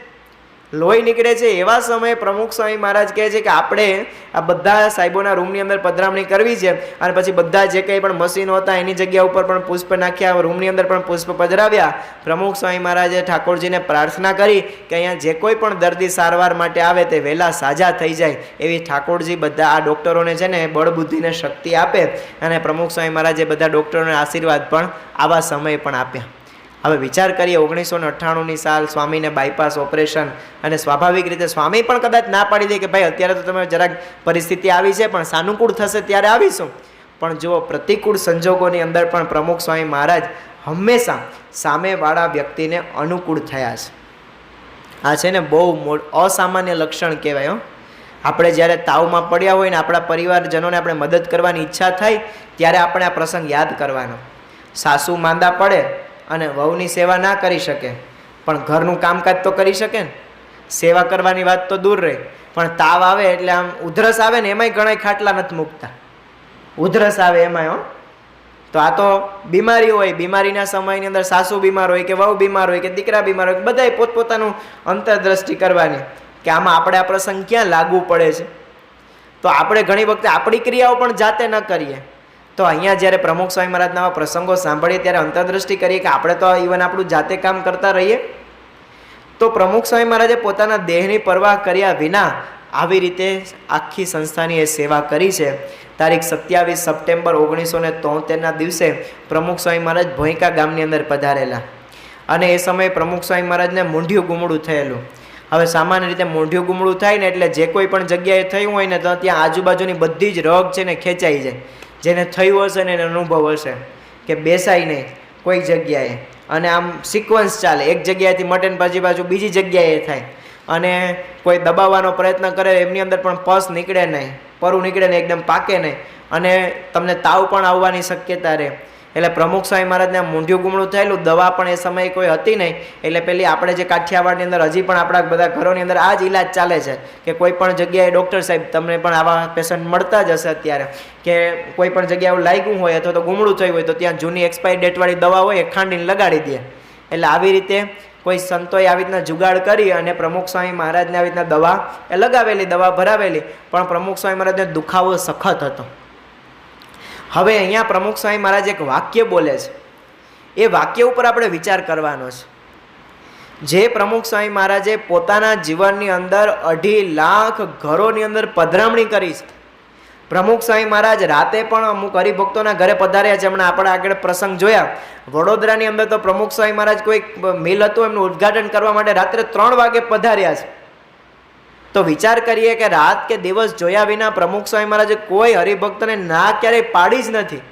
લોહી નીકળે છે, એવા સમયે પ્રમુખ સ્વામી મહારાજ કહે છે કે આપણે આ બધા સાહેબોના રૂમની અંદર પધરામણી કરવી છે. અને પછી બધા જે કંઈ પણ મશીનો હતા એની જગ્યા ઉપર પણ પુષ્પ નાખ્યા, રૂમની અંદર પણ પુષ્પ પધરાવ્યા. પ્રમુખ સ્વામી મહારાજે ઠાકોરજીને પ્રાર્થના કરી કે અહીંયા જે કોઈ પણ દર્દી સારવાર માટે આવે તે વહેલા સાજા થઈ જાય એવી ઠાકોરજી બધા આ ડૉક્ટરોને છે ને બળ બુદ્ધિને શક્તિ આપે. અને પ્રમુખ સ્વામી મહારાજે બધા ડૉક્ટરોને આશીર્વાદ પણ આવા સમયે પણ આપ્યા. હવે વિચાર કરીએ 1998ની સાલ, સ્વામીને બાયપાસ ઓપરેશન, અને સ્વાભાવિક રીતે સ્વામી પણ કદાચ ના પાડી દે કે ભાઈ અત્યારે તો તમે જરાક પરિસ્થિતિ આવી છે પણ સાનુકૂળ થશે ત્યારે આવીશું. પણ જુઓ પ્રતિકૂળ સંજોગોની અંદર પણ પ્રમુખ સ્વામી મહારાજ હંમેશા સામેવાળા વ્યક્તિને અનુકૂળ થયા છે. આ છે ને બહુ અસામાન્ય લક્ષણ કહેવાય. આપણે જ્યારે તાવમાં પડ્યા હોય ને આપણા પરિવારજનોને આપણે મદદ કરવાની ઈચ્છા થાય ત્યારે આપણે આ પ્રસંગ યાદ કરવાનો. સાસુ માંદા પડે અને વહુની સેવા ના કરી શકે પણ ઘરનું કામકાજ તો કરી શકે ને. સેવા કરવાની વાત તો દૂર રહી, પણ તાવ આવે એટલે આમ ઉધરસ આવે ને એમાંય ઘણા ખાટલા નથી મૂકતા. ઉધરસ આવે એમાંય તો આ તો બીમારી હોય, બીમારીના સમયની અંદર સાસુ બીમાર હોય કે વહુ બીમાર હોય કે દીકરા બીમાર હોય, બધાએ પોતપોતાનું અંતરદ્રષ્ટિ કરવાની કે આમાં આપણે આ પ્રસંગ ક્યાં લાગુ પડે છે. તો આપણે ઘણી વખતે આપણી ક્રિયાઓ પણ જાતે ન કરીએ. તો અહીંયા જ્યારે પ્રમુખ સ્વામી મહારાજના આવા પ્રસંગો સાંભળીએ ત્યારે અંતરદ્રષ્ટિ કરીએ કે આપણે તો ઇવન આપણું જાતે કામ કરતા રહીએ. તો પ્રમુખ સ્વામી મહારાજે પોતાના દેહની પરવાહ કર્યા વિના આવી રીતે આખી સંસ્થાની એ સેવા કરી છે. તારીખ 27 સપ્ટેમ્બર 1973ના દિવસે પ્રમુખ સ્વામી મહારાજ ભોંયકા ગામની અંદર પધારેલા અને એ સમયે પ્રમુખ સ્વામી મહારાજને મૂંઢિયું ગુમડું થયેલું. હવે સામાન્ય રીતે મૂંઢિયું ગુમડું થાય ને એટલે જે કોઈ પણ જગ્યાએ થયું હોય ને તો ત્યાં આજુબાજુની બધી જ રગ છે ને ખેંચાઈ જાય. જેને થયું હશે ને એને અનુભવ હશે કે બેસાય નહીં કોઈ જગ્યાએ અને આમ સિક્વન્સ ચાલે, એક જગ્યાએથી મટે ને પછી બાજુ બીજી જગ્યાએ થાય અને કોઈ દબાવવાનો પ્રયત્ન કરે એમની અંદર પણ પસ નીકળે નહીં, પરું નીકળે ને એકદમ પાકે નહીં અને તમને તાવ પણ આવવાની શક્યતા રહે. એટલે પ્રમુખ સ્વામી મહારાજને મૂંઢિયું ગુમડું થયેલું. દવા પણ એ સમયે કોઈ હતી નહીં. એટલે પેલી આપણે જે કાઠિયાવાડની અંદર હજી પણ આપણા બધા ઘરોની અંદર આ જ ઈલાજ ચાલે છે કે કોઈ પણ જગ્યાએ ડૉક્ટર સાહેબ તમને પણ આવા પેશન્ટ મળતા જ હશે અત્યારે કે કોઈ પણ જગ્યાએ એવું લાગ્યું હોય અથવા તો ગુમડું થયું હોય તો ત્યાં જૂની એક્સપાયરી ડેટવાળી દવા હોય એ ખાંડીને લગાડી દે. એટલે આવી રીતે કોઈ સંતોએ આવી રીતના જુગાડ કરી અને પ્રમુખ સ્વામી મહારાજને આવી રીતના દવા એ લગાવેલી, દવા ભરાવેલી, પણ પ્રમુખ સ્વામી મહારાજને દુખાવો સખત હતો. હવે અહીંયા પ્રમુખ સ્વામી મહારાજ એક વાક્ય બોલે છે, એ વાક્ય ઉપર આપણે વિચાર કરવાનો છે. જે પ્રમુખ સ્વામી મહારાજે પોતાના જીવનની અંદર 2.5 લાખ ઘરોની અંદર પધરામણી કરી છે. પ્રમુખ સ્વામી મહારાજ રાતે પણ અમુક હરિભક્તોના ઘરે પધાર્યા છે. હમણાં આપણે આગળ પ્રસંગ જોયા વડોદરાની અંદર તો પ્રમુખ સ્વામી મહારાજ કોઈ મિલ હતું એમનું ઉદ્ઘાટન કરવા માટે રાત્રે 3 વાગે પધાર્યા છે. તો વિચાર કરીએ કે રાત કે દિવસ જોયા વિના પ્રમુખ સ્વામી મહારાજે કોઈ હરિભક્તને ના ક્યારેય પાડી જ નથી.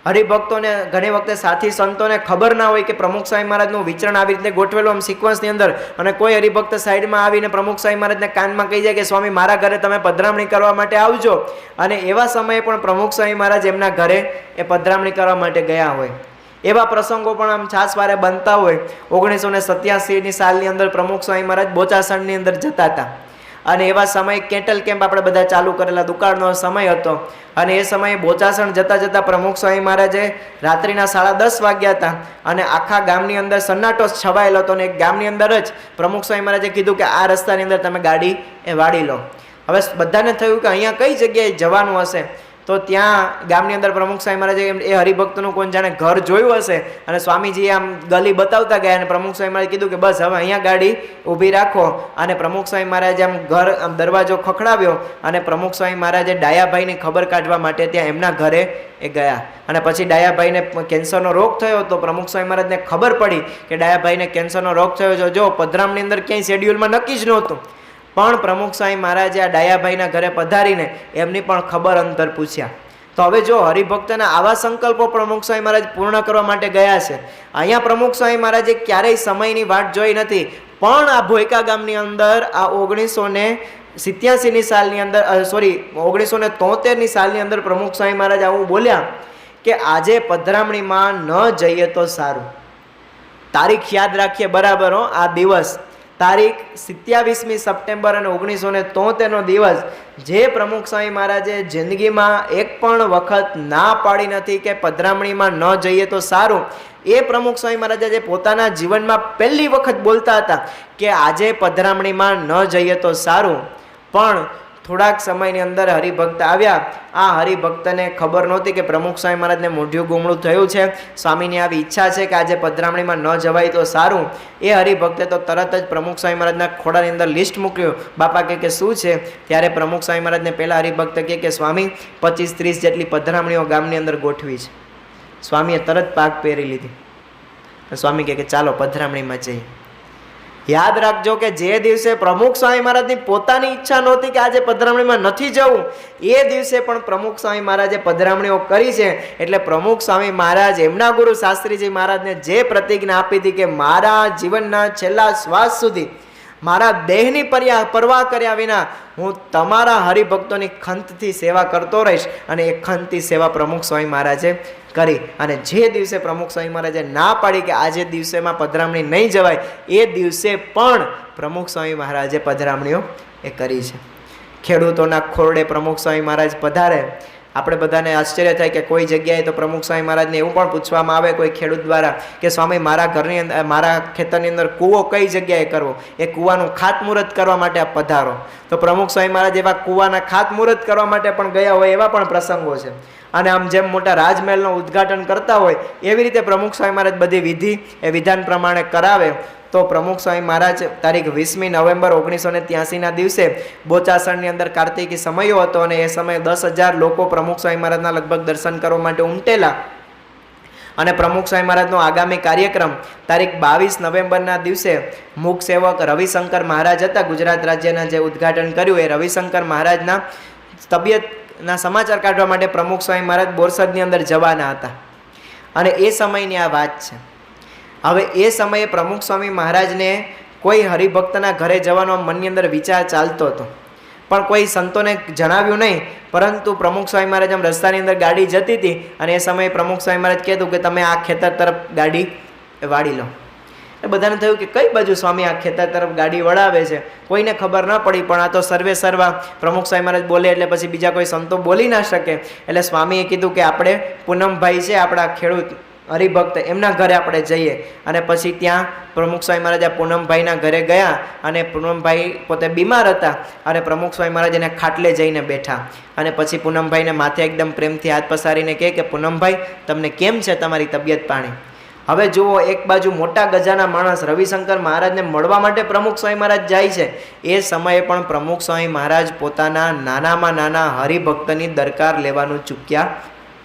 હરિભક્તોને ઘણી વખતે સાથી સંતોને ખબર ના હોય કે પ્રમુખ સ્વામી મહારાજનું વિચરણ આવી રીતે ગોઠવેલું આમ સિક્વન્સની અંદર અને કોઈ હરિભક્ત સાઈડમાં આવીને પ્રમુખ સ્વામી મહારાજને કાનમાં કહી જાય કે સ્વામી મારા ઘરે તમે પધરામણી કરવા માટે આવજો. અને એવા સમયે પણ પ્રમુખ સ્વામી મહારાજ એમના ઘરે એ પધરામણી કરવા માટે ગયા હોય. એવા પ્રસંગો પણ આમ છાસવારે બનતા હોય. 1987ની સાલની અંદર પ્રમુખ સ્વામી મહારાજ બોચાસણની અંદર જતા હતા અને એવા સમયે કેટલ કેમ્પ આપણે બધા ચાલુ કરેલા, દુકાળનો સમય હતો અને એ સમયે બોચાસણ જતા જતા પ્રમુખ સ્વામી મહારાજે રાત્રિના 10:30 વાગ્યા હતા અને આખા ગામની અંદર સન્નાટો છવાયેલો હતો અને એક ગામની અંદર જ પ્રમુખ સ્વામી મહારાજે કીધું કે આ રસ્તાની અંદર તમે ગાડી એ વાળી લો. હવે બધાને થયું કે અહીંયા કઈ જગ્યાએ જવાનું હશે તો ત્યાં ગામની અંદર પ્રમુખ સ્વામી મહારાજે એ હરિભક્તનું કોણ જાણે ઘર જોયું હશે અને સ્વામીજીએ આમ ગલી બતાવતા ગયા અને પ્રમુખ સ્વામી મહારાજે કીધું કે બસ હવે અહીંયા ગાડી ઊભી રાખો. અને પ્રમુખ સ્વામી મહારાજે આમ ઘર આમ દરવાજો ખખડાવ્યો અને પ્રમુખ સ્વામી મહારાજે ડાયાભાઈની ખબર કાઢવા માટે ત્યાં એમના ઘરે એ ગયા અને પછી ડાયાભાઈને કેન્સરનો રોગ થયો તો પ્રમુખ સ્વામી મહારાજને ખબર પડી કે ડાયાભાઈને કેન્સરનો રોગ થયો છે. જો પધરામની અંદર ક્યાંય શેડ્યુલમાં નક્કી જ નહોતું, પણ પ્રમુખ સ્વામી મહારાજે આ ડાયાભાઈના ઘરે પધારીને એમની પણ ખબર અંતર પૂછ્યા. તો હવે જો હરિભક્તના આવા સંકલ્પો પ્રમુખ સ્વામી મહારાજ પૂર્ણ કરવા માટે ગયા છે. અહીંયા પ્રમુખ સ્વામી મહારાજે ક્યારેય સમયની વાટ જોઈ નથી, પણ આ ભોયકા ગામની અંદર આ 1987ની સાલની અંદર 1973ની સાલની અંદર પ્રમુખ સ્વામી મહારાજ આવું બોલ્યા કે આજે પધરામણીમાં ન જઈએ તો સારું. તારીખ યાદ રાખીએ બરાબર હો, આ દિવસ તારીખ 27મી સપ્ટેમ્બર અને 1973નો દિવસ જે પ્રમુખ સ્વામી મહારાજે જિંદગીમાં એક પણ વખત ના પાડી નથી કે પધરામણીમાં ન જઈએ તો સારું. એ પ્રમુખ સ્વામી મહારાજ આજે પોતાના જીવનમાં પહેલી વખત બોલતા હતા કે આજે પધરામણીમાં ન જઈએ તો સારું. પણ થોડાક સમયની અંદર હરિભક્ત આવ્યા. આ હરિભક્તને ખબર નહોતી કે પ્રમુખ સ્વામી મહારાજને મૂંઢિયું ગુમડું થયું છે. સ્વામીની આવી ઈચ્છા છે કે આજે પધરામણીમાં ન જવાય તો સારું. એ હરિભક્તે તો તરત જ પ્રમુખ સ્વામી મહારાજના ખોડાની અંદર લિસ્ટ મૂક્યું. બાપા કે શું છે? ત્યારે પ્રમુખ સ્વામી મહારાજને પહેલા હરિભક્ત કે સ્વામી 25-30 જેટલી પધરામણીઓ ગામની અંદર ગોઠવી છે. સ્વામીએ તરત પાક પહેરી લીધી. સ્વામી કે ચાલો પધરામણીમાં જઈએ. યાદ રાખજો કે જે દિવસે પ્રમુખ સ્વામી મહારાજની પોતાની ઈચ્છા નહોતી કે આજે પધરામણીમાં નથી જવું, એ દિવસે પણ પ્રમુખ સ્વામી મહારાજે પધરામણીઓ કરી છે. એટલે પ્રમુખ સ્વામી મહારાજ એમના ગુરુ શાસ્ત્રીજી મહારાજને જે પ્રતિજ્ઞા આપી હતી કે મારા જીવનના છેલ્લા શ્વાસ સુધી મારા દેહની પરવાહ કર્યા વિના હું તમારા હરિભક્તોની ખંતથી સેવા કરતો રહીશ, અને એ ખંતથી સેવા પ્રમુખ સ્વામી મહારાજે કરી. અને જે દિવસે પ્રમુખ સ્વામી મહારાજે ના પાડી કે આજે દિવસેમાં પધરામણી નહીં જવાય, એ દિવસે પણ પ્રમુખ સ્વામી મહારાજે પધરામણીઓ એ કરી છે. ખેડૂતોના ખોરડે પ્રમુખ સ્વામી મહારાજ પધારે. આપણે બધાને આશ્ચર્ય થાય કે કોઈ જગ્યાએ તો પ્રમુખ સ્વામી મહારાજને એવું પણ પૂછવામાં આવે કોઈ ખેડૂત દ્વારા કે સ્વામી મારા ઘરની અંદર મારા ખેતરની અંદર કૂવો કઈ જગ્યાએ કરવો, એ કૂવાનું ખાતમુહૂર્ત કરવા માટે આપ પધારો. તો પ્રમુખ સ્વામી મહારાજ એવા કૂવાના ખાતમુહૂર્ત કરવા માટે પણ ગયા હોય એવા પણ પ્રસંગો છે. અને આમ જેમ મોટા રાજમહેલનું ઉદ્ઘાટન કરતા હોય એવી રીતે પ્રમુખ સ્વામી મહારાજ બધી વિધિ એ વિધાન પ્રમાણે કરાવે. તો પ્રમુખ સ્વામી મહારાજ તારીખ 20મી નવેમ્બર 1983ના દિવસે બોચાસણની અંદર કાર્તિકી સમયો હતો અને એ સમયે 10,000 લોકો પ્રમુખ સ્વામી મહારાજના લગભગ દર્શન કરવા માટે ઉમટેલા. અને પ્રમુખ સ્વામી મહારાજનો આગામી કાર્યક્રમ તારીખ 22 નવેમ્બરના દિવસે મૂક સેવક રવિશંકર મહારાજ હતા ગુજરાત રાજ્યના, જે ઉદ્ઘાટન કર્યું એ રવિશંકર મહારાજના તબિયતના સમાચાર કાઢવા માટે પ્રમુખ સ્વામી મહારાજ બોરસદની અંદર જવાના હતા. અને એ સમયની આ વાત છે. હવે એ સમયે પ્રમુખ સ્વામી મહારાજને કોઈ હરિભક્તના ઘરે જવાનો મનની અંદર વિચાર ચાલતો હતો, પણ કોઈ સંતોને જણાવ્યું નહીં. પરંતુ પ્રમુખ સ્વામી મહારાજ આમ રસ્તાની અંદર ગાડી જતી હતી અને એ સમયે પ્રમુખ સ્વામી મહારાજ કહેતું કે તમે આ ખેતર તરફ ગાડી વાળી લો. એ બધાને થયું કે કઈ બાજુ સ્વામી આ ખેતર તરફ ગાડી વળાવે છે, કોઈને ખબર ન પડી. પણ આ તો સર્વે સર્વા પ્રમુખ સ્વામી મહારાજ બોલે એટલે પછી બીજા કોઈ સંતો બોલી ના શકે. એટલે સ્વામીએ કીધું કે આપણે પૂનમભાઈ છે આપણા ખેડૂત હરિભક્ત, એમના ઘરે આપણે જઈએ. અને પછી ત્યાં પ્રમુખ સ્વામી મહારાજ આ પૂનમભાઈના ઘરે ગયા અને પૂનમભાઈ પોતે બીમાર હતા અને પ્રમુખ સ્વામી મહારાજ એને ખાટલે જઈને બેઠા. અને પછી પૂનમભાઈને માથે એકદમ પ્રેમથી હાથ પસારીને કહે કે પૂનમભાઈ તમને કેમ છે, તમારી તબિયત પાણી? હવે જુઓ, એક બાજુ મોટા ગજાના માણસ રવિશંકર મહારાજને મળવા માટે પ્રમુખ સ્વામી મહારાજ જાય છે, એ સમયે પણ પ્રમુખ સ્વામી મહારાજ પોતાના નાનામાં નાના હરિભક્તની દરકાર લેવાનું ચૂક્યા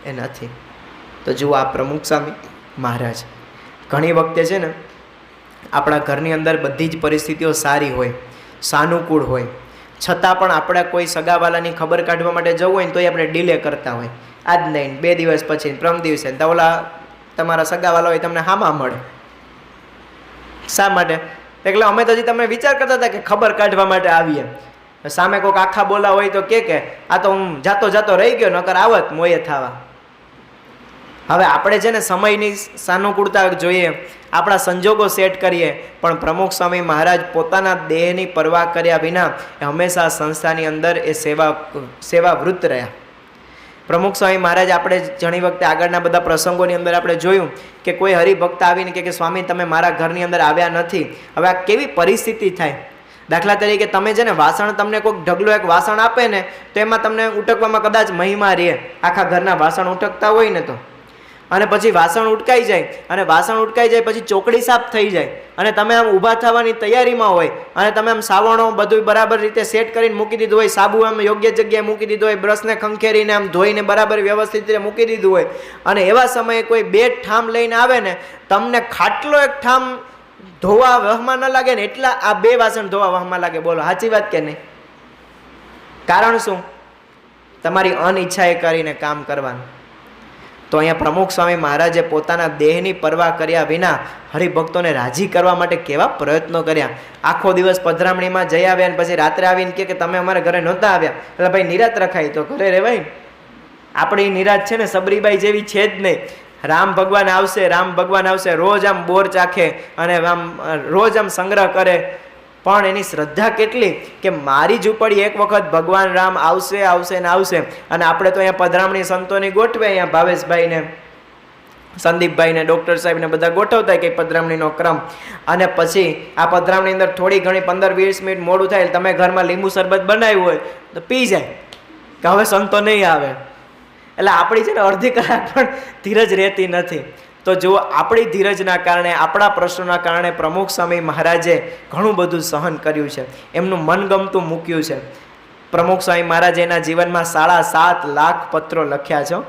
એ નથી. તો જુઓ, આ પ્રમુખ સ્વામી મહારાજ ઘણી વખતે છે ને આપણા ઘરની અંદર બધી જ પરિસ્થિતિઓ સારી હોય, સાનુકૂળ હોય, છતાં પણ આપણે કોઈ સગાવાલાની ખબર કાઢવા માટે જવું હોય ને તોય આપણે ડિલે કરતા હોય. આજ નહીં, 2 દિવસ પછી, 3 દિવસે, તો ઓલા તમારા સગાવાલા હોય તમને હામા મળે. શા માટે? એટલે અમે તો હજી તમે વિચાર કરતા હતા કે ખબર કાઢવા માટે આવીએ. સામે કોઈક આખા બોલા હોય તો કે આ તો હું જાતો જાતો રહી ગયો, નકર આવત મોયે થવા. હવે આપણે છે ને સમયની સાનુકૂળતા જોઈએ, આપણા સંજોગો સેટ કરીએ, પણ પ્રમુખ સ્વામી મહારાજ પોતાના દેહની પરવા કર્યા વિના હંમેશા સંસ્થાની અંદર એ સેવાવૃત્ત રહ્યા. પ્રમુખ સ્વામી મહારાજ આપણે ઘણી વખતે આગળના બધા પ્રસંગોની અંદર આપણે જોયું કે કોઈ હરિભક્ત આવીને કે સ્વામી તમે મારા ઘરની અંદર આવ્યા નથી. હવે આ કેવી પરિસ્થિતિ થાય? દાખલા તરીકે તમે છે ને વાસણ, તમને કોઈક ઢગલો એક વાસણ આપે ને તો એમાં તમને ઉટકવામાં કદાચ મહિમા રહે, આખા ઘરના વાસણ ઉટકતા હોય ને તો. અને પછી વાસણ ઉટકાઈ જાય, અને વાસણ ઉટકાઈ જાય પછી ચોકડી સાફ થઈ જાય અને તમે આમ ઊભા થવાની તૈયારીમાં હોય અને તમે આમ સાવણો બધું બરાબર રીતે સેટ કરીને મૂકી દીધું હોય, સાબુ આમ યોગ્ય જગ્યાએ મૂકી દીધું હોય, બ્રશને ખંખેરીને આમ ધોઈને બરાબર વ્યવસ્થિત રીતે મૂકી દીધું હોય, અને એવા સમયે કોઈ 2 ઠામ લઈને આવે ને, તમને ખાટલો એક ઠામ ધોવા વહમાં ન લાગે ને એટલા આ 2 વાસણ ધોવા વહમાં લાગે. બોલો સાચી વાત કે નહીં? કારણ શું? તમારી અનિચ્છાએ કરીને કામ કરવાનું. તો અહીંયા પ્રમુખ સ્વામી મહારાજે પોતાના દેહની પરવા કર્યા વિના હરિભક્તોને રાજી કરવા માટે કેવા પ્રયત્નો કર્યા. આખો દિવસ પધરામણીમાં જઈ આવ્યા અને પછી રાત્રે આવીને કે તમે અમારા ઘરે નહોતા આવ્યા. એટલે ભાઈ નિરાત રખાય તો ઘરે રહેવાય ને. આપણી નિરાત છે ને સબરીબાઈ જેવી છે જ નહીં. રામ ભગવાન આવશે, રોજ આમ બોર ચાખે અને આમ રોજ આમ સંગ્રહ કરે, પણ એની શ્રદ્ધા કેટલી કે મારી ઝૂંપડી એક વખત ભગવાન રામ આવશે ને આવશે. અને આપણે તો અહીંયા પધરામણી સંતોની ગોઠવે, અહીંયા ભાવેશભાઈને, સંદીપભાઈને, ડૉક્ટર સાહેબને બધા ગોઠવતા કંઈક પધરામણીનો ક્રમ. અને પછી આ પધરામણી અંદર થોડી ઘણી 15-20 મિનિટ મોડું થાય, તમે ઘરમાં લીંબુ શરબત બનાવ્યું હોય તો પી જાય કે હવે સંતો નહીં આવે. એટલે આપણી છે ને અડધી કલાક પણ ધીરજ રહેતી નથી. તો જુઓ, આપણી ધીરજના કારણે, આપણા પ્રશ્નોના કારણે પ્રમુખ સ્વામી મહારાજે ઘણું બધું સહન કર્યું છે, એમનું મનગમતું મૂક્યું છે. પ્રમુખ સ્વામી મહારાજે એના જીવનમાં 7.5 લાખ પત્રો લખ્યા છે.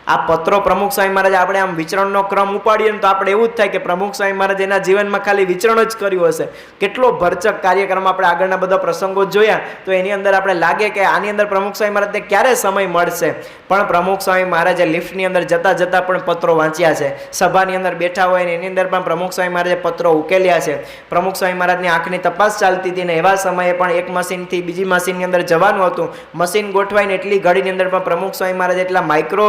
આ પત્રો પ્રમુખ સ્વામી મહારાજ આપણે આમ વિચરણનો ક્રમ ઉપાડીએ ને તો આપણે એવું જ થાય કે પ્રમુખ સ્વામી મહારાજ એના જીવનમાં ખાલી વિચરણ જ કર્યું હશે. કેટલો ભરચક કાર્યક્રમ આપણે આગળના બધા પ્રસંગો જોયા તો એની અંદર આપણે લાગે કે આની અંદર પ્રમુખ સ્વામી મહારાજને ક્યારે સમય મળશે. પણ પ્રમુખ સ્વામી મહારાજે લિફ્ટની અંદર જતાં જતાં પણ પત્રો વાંચ્યા છે, સભાની અંદર બેઠા હોય ને એની અંદર પણ પ્રમુખ સ્વામી મહારાજે પત્રો ઉકેલ્યા છે. પ્રમુખ સ્વામી મહારાજની આંખની તપાસ ચાલતી હતી ને એવા સમયે પણ એક મશીનથી બીજી મશીનની અંદર જવાનું હતું. મશીન ગોઠવાઈને એટલી ઘડીની અંદર પણ પ્રમુખ સ્વામી મહારાજ એટલા માઇક્રો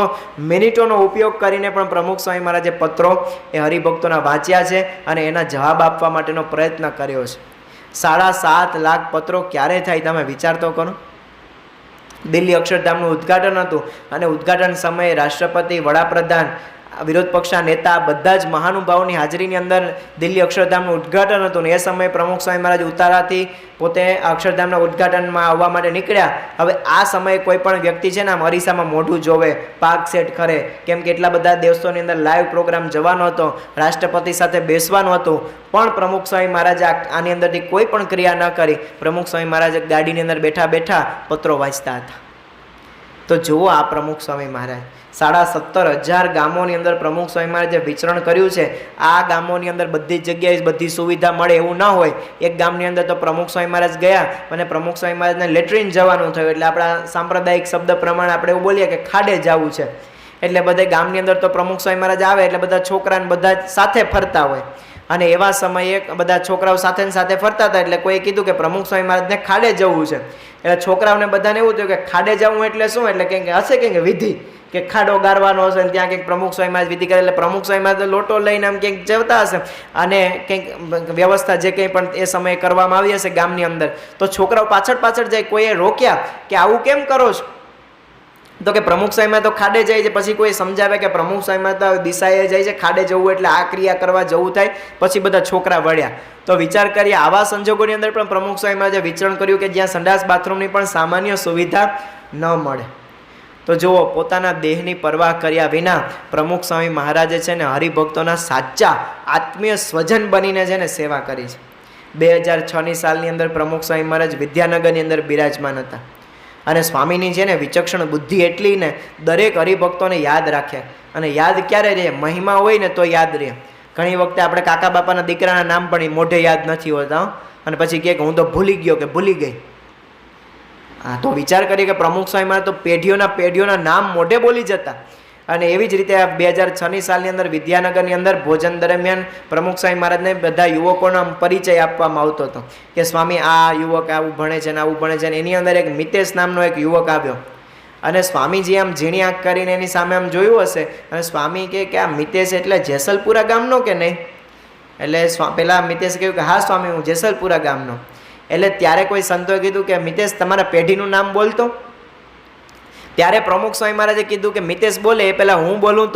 મિનિટોનો ઉપયોગ કરીને પણ પ્રમુખ સ્વામી મહારાજે પત્રો એ હરિભક્તોના વાંચ્યા છે અને એના જવાબ આપવા માટેનો પ્રયત્ન કર્યો છે. 7.5 લાખ પત્રો ક્યારે થાય તમે વિચાર તો કરો. દિલ્હી અક્ષરધામનું ઉદ્ઘાટન હતું અને ઉદ્ઘાટન સમયે રાષ્ટ્રપતિ, વડાપ્રધાન વિરોધ પક્ષના નેતા બધા જ મહાનુભાવોની હાજરીની અંદર દિલ્હી અક્ષરધામનું ઉદ્ઘાટન હતું ને એ સમયે પ્રમુખ સ્વામી મહારાજ ઉતારાથી પોતે અક્ષરધામના ઉદ્ઘાટનમાં આવવા માટે નીકળ્યા. હવે આ સમયે કોઈ પણ વ્યક્તિ છે ને આમ અરીસામાં મોઢું જોવે, પાક સેટ કરે, કેમ કે એટલા બધા દેશોની અંદર લાઈવ પ્રોગ્રામ જવાનો હતો, રાષ્ટ્રપતિ સાથે બેસવાનું હતું, પણ પ્રમુખ સ્વામી મહારાજે આની અંદરથી કોઈ પણ ક્રિયા ન કરી. પ્રમુખ સ્વામી મહારાજ ગાડીની અંદર બેઠા બેઠા પત્રો વાંચતા હતા. તો જુઓ આ પ્રમુખ સ્વામી મહારાજ 17,500 ગામોની અંદર પ્રમુખ સ્વામી મહારાજે વિચરણ કર્યું છે. આ ગામોની અંદર બધી જ જગ્યાએ બધી સુવિધા મળે એવું ન હોય. એક ગામની અંદર તો પ્રમુખ સ્વામી મહારાજ ગયા અને પ્રમુખ સ્વામી મહારાજને લેટ્રિન જવાનું થયું, એટલે આપણા સાંપ્રદાયિક શબ્દ પ્રમાણે આપણે એવું બોલીએ કે ખાડે જવું છે. એટલે બધે ગામની અંદર તો પ્રમુખ સ્વામી મહારાજ આવે એટલે બધા છોકરાને બધા સાથે ફરતા હોય, અને એવા સમયે બધા છોકરાઓ સાથે ને સાથે ફરતા હતા. એટલે કોઈએ કીધું કે પ્રમુખ સ્વામી મહારાજને ખાડે જવું છે. એટલે છોકરાઓને બધાને એવું થયું કે ખાડે જવું એટલે શું, એટલે કંઈક હશે કંઈક વિધિ કે ખાડો ગારવાનો હશે ને ત્યાં કંઈક પ્રમુખ સ્વામી મહારાજ વિધિ કરે. એટલે પ્રમુખ સ્વામી મહારાજ લોટો લઈને આમ કંઈક જતા હશે અને કંઈક વ્યવસ્થા જે કંઈ પણ એ સમયે કરવામાં આવી હશે ગામની અંદર, તો છોકરાઓ પાછળ પાછળ જાય. કોઈએ રોક્યા કે આવું કેમ કરો છો, તો કે પ્રમુખ સ્વામીમાં તો ખાડે જાય છે. પછી કોઈ સમજાવે કે પ્રમુખ સ્વામીમાં તો દિશાએ જાય છે, ખાડે જવું એટલે આ ક્રિયા કરવા જવું થાય. પછી બધા છોકરા વળ્યા. તો વિચાર કરીએ આવા સંજોગોની અંદર પણ પ્રમુખ સ્વામીમાં જે વિચરણ કર્યું કે જ્યાં સંડાસ બાથરૂમની પણ સામાન્ય સુવિધા ન મળે. તો જુઓ, પોતાના દેહની પરવાહ કર્યા વિના પ્રમુખ સ્વામી મહારાજે છે ને હરિભક્તોના સાચા આત્મીય સ્વજન બનીને છે ને સેવા કરી છે. 2006ની સાલની અંદર પ્રમુખ સ્વામી મહારાજ વિદ્યાનગરની અંદર બિરાજમાન હતા, અને સ્વામીની છે ને વિચક્ષણ બુદ્ધિ એટલી ને દરેક હરિભક્તોને યાદ રાખે. અને યાદ ક્યારે રહે, મહિમા હોય ને તો યાદ રહે. ઘણી વખતે આપણે કાકા બાપાના દીકરાના નામ પણ મોઢે યાદ નથી હોતા, અને પછી કહે કે હું તો ભૂલી ગયો કે ભૂલી ગઈ. હા, તો વિચાર કરીએ કે પ્રમુખ સ્વામી મહારાજ તો પેઢીઓના નામ મોઢે બોલી જતા. અને એવી જ રીતે 2006ની સાલની અંદર વિદ્યાનગરની અંદર ભોજન દરમિયાન પ્રમુખ સ્વામી મહારાજને બધા યુવકોનો પરિચય આપવામાં આવતો હતો કે સ્વામી આ યુવક આવું ભણે છે ને આવું ભણે છે. એની અંદર એક મિતેશ નામનો એક યુવક આવ્યો, અને સ્વામીજી આમ ઝીણી આંખ કરીને એની સામે આમ જોયું હશે, અને સ્વામી કે આ મિતેશ એટલે જેસલપુરા ગામનો કે નહીં? એટલે પેલા મિતેશ કહ્યું કે હા સ્વામી, હું જેસલપુરા ગામનો. એટલે ત્યારે કોઈ સંતોએ કીધું કે મિતેશ તમારા પેઢીનું નામ બોલતો. ત્યારે પ્રમુખ સ્વામી મહારાજે કીધું કે મિતેશ બોલે એ પહેલાં હું બોલું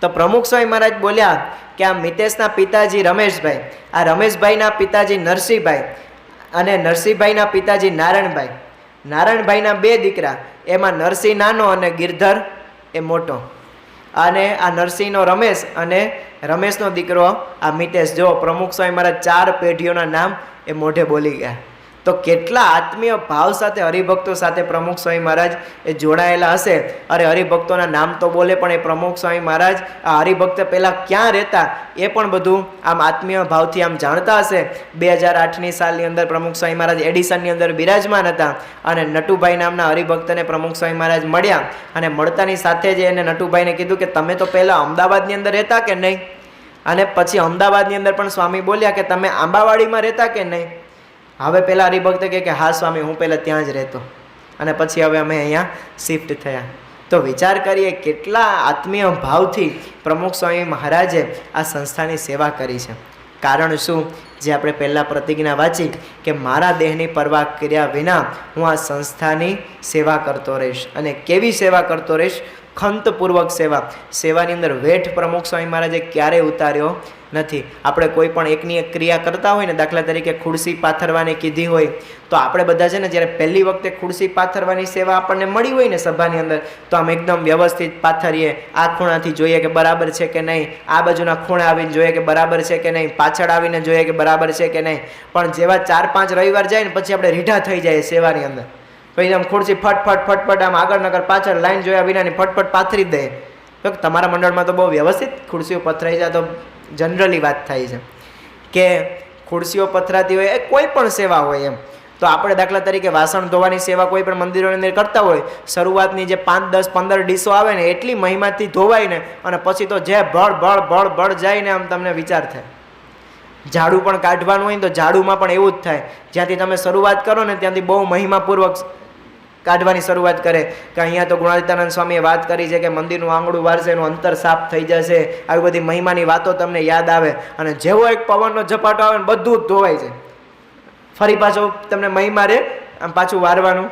તો પ્રમુખ સ્વામી મહારાજ બોલ્યા કે આ મિતેશના પિતાજી રમેશભાઈ, આ રમેશભાઈના પિતાજી નરસિંહભાઈ, અને નરસિંહભાઈના પિતાજી નારાયણભાઈ. નારાયણભાઈના 2 દીકરા, એમાં નરસિંહ નાનો અને ગિરધર એ મોટો. અને આ નરસિંહનો રમેશ અને રમેશનો દીકરો આ મિતેશ. જો પ્રમુખ સ્વામી મહારાજ 4 પેઢીઓના નામ એ મોઢે બોલી ગયા. તો કેટલા આત્મીય ભાવ સાથે હરિભક્તો સાથે પ્રમુખ સ્વામી મહારાજ એ જોડાયેલા હશે. અરે હરિભક્તોના નામ તો બોલે, પણ એ પ્રમુખ સ્વામી મહારાજ આ હરિભક્ત પહેલાં ક્યાં રહેતા એ પણ બધું આમ આત્મીય ભાવથી આમ જાણતા હશે. 2008ની સાલની અંદર પ્રમુખ સ્વામી મહારાજ એડિસનની અંદર બિરાજમાન હતા, અને નટુભાઈ નામના હરિભક્તને પ્રમુખ સ્વામી મહારાજ મળ્યા, અને મળતાની સાથે જ એને નટુભાઈને કીધું કે તમે તો પહેલાં અમદાવાદની અંદર રહેતા કે નહીં? અને પછી અમદાવાદની અંદર પણ સ્વામી બોલ્યા કે તમે આંબાવાડીમાં રહેતા કે નહીં? હવે પહેલાં હરિભક્ત કહે કે હા સ્વામી, હું પહેલાં ત્યાં જ રહેતો, અને પછી હવે અમે અહીંયા શિફ્ટ થયા. તો વિચાર કરીએ કેટલા આત્મીય ભાવથી પ્રમુખ સ્વામી મહારાજે આ સંસ્થાની સેવા કરી છે. કારણ શું? જે આપણે પહેલાં પ્રતિજ્ઞા વાંચી કે મારા દેહની પરવાહ કર્યા વિના હું આ સંસ્થાની સેવા કરતો રહીશ. અને કેવી સેવા કરતો રહીશ? ખંતપૂર્વક સેવા. સેવાની અંદર વેઠ પ્રમુખ સ્વામી મહારાજે ક્યારેય ઉતાર્યો નથી. આપણે કોઈ પણ એકની એક ક્રિયા કરતા હોય ને, દાખલા તરીકે ખુરશી પાથરવાની કીધી હોય, તો આપણે બધા છે ને જ્યારે પહેલી વખતે ખુરશી પાથરવાની સેવા આપણને મળી હોય ને સભાની અંદર, તો આમ એકદમ વ્યવસ્થિત પાથરીએ, આ ખૂણાથી જોઈએ કે બરાબર છે કે નહીં, આ બાજુના ખૂણે આવીને જોઈએ કે બરાબર છે કે નહીં, પાછળ આવીને જોઈએ કે બરાબર છે કે નહીં. પણ જેવા 4-5 રવિવાર જાય ને પછી આપણે રીઢા થઈ જાય સેવાની અંદર. પછી આમ ખુરશી ફટફટ આમ આગળ નગર પાછળ લાઈન જોયા વિનાની ફટફટ પાથરી દે. તો તમારા મંડળમાં તો બહુ વ્યવસ્થિત ખુરશીઓ પથરાઈ જાય. તો જનરલી વાત થાય છે કે ખુરશીઓ પથરાતી હોય એ કોઈ પણ સેવા હોય એમ, તો આપણે દાખલા તરીકે વાસણ ધોવાની સેવા કોઈ પણ મંદિરોની અંદર કરતા હોય, શરૂઆતની જે 5, 10, 15 ડીશો આવે ને એટલી મહિમાથી ધોવાય ને, અને પછી તો જે બળ જાય ને આમ તમને વિચાર થાય. ઝાડુ પણ કાઢવાનું હોય ને તો ઝાડુમાં પણ એવું જ થાય. જ્યાંથી તમે શરૂઆત કરો ને ત્યાંથી બહુ મહિમાપૂર્વક કાઢવાની શરૂઆત કરે કે અહીંયા તો ગુણાતીતાનંદ સ્વામીએ વાત કરી છે કે મંદિરનું આંગણું વારશે, એનું અંતર સાફ થઈ જશે, આવી બધી મહિમાની વાતો તમને યાદ આવે. અને જેવો એક પવનનો ઝપાટો આવે ને બધું જ ધોવાઈ જાય. ફરી પાછો તમને મહિમા રહે આમ પાછું વારવાનું.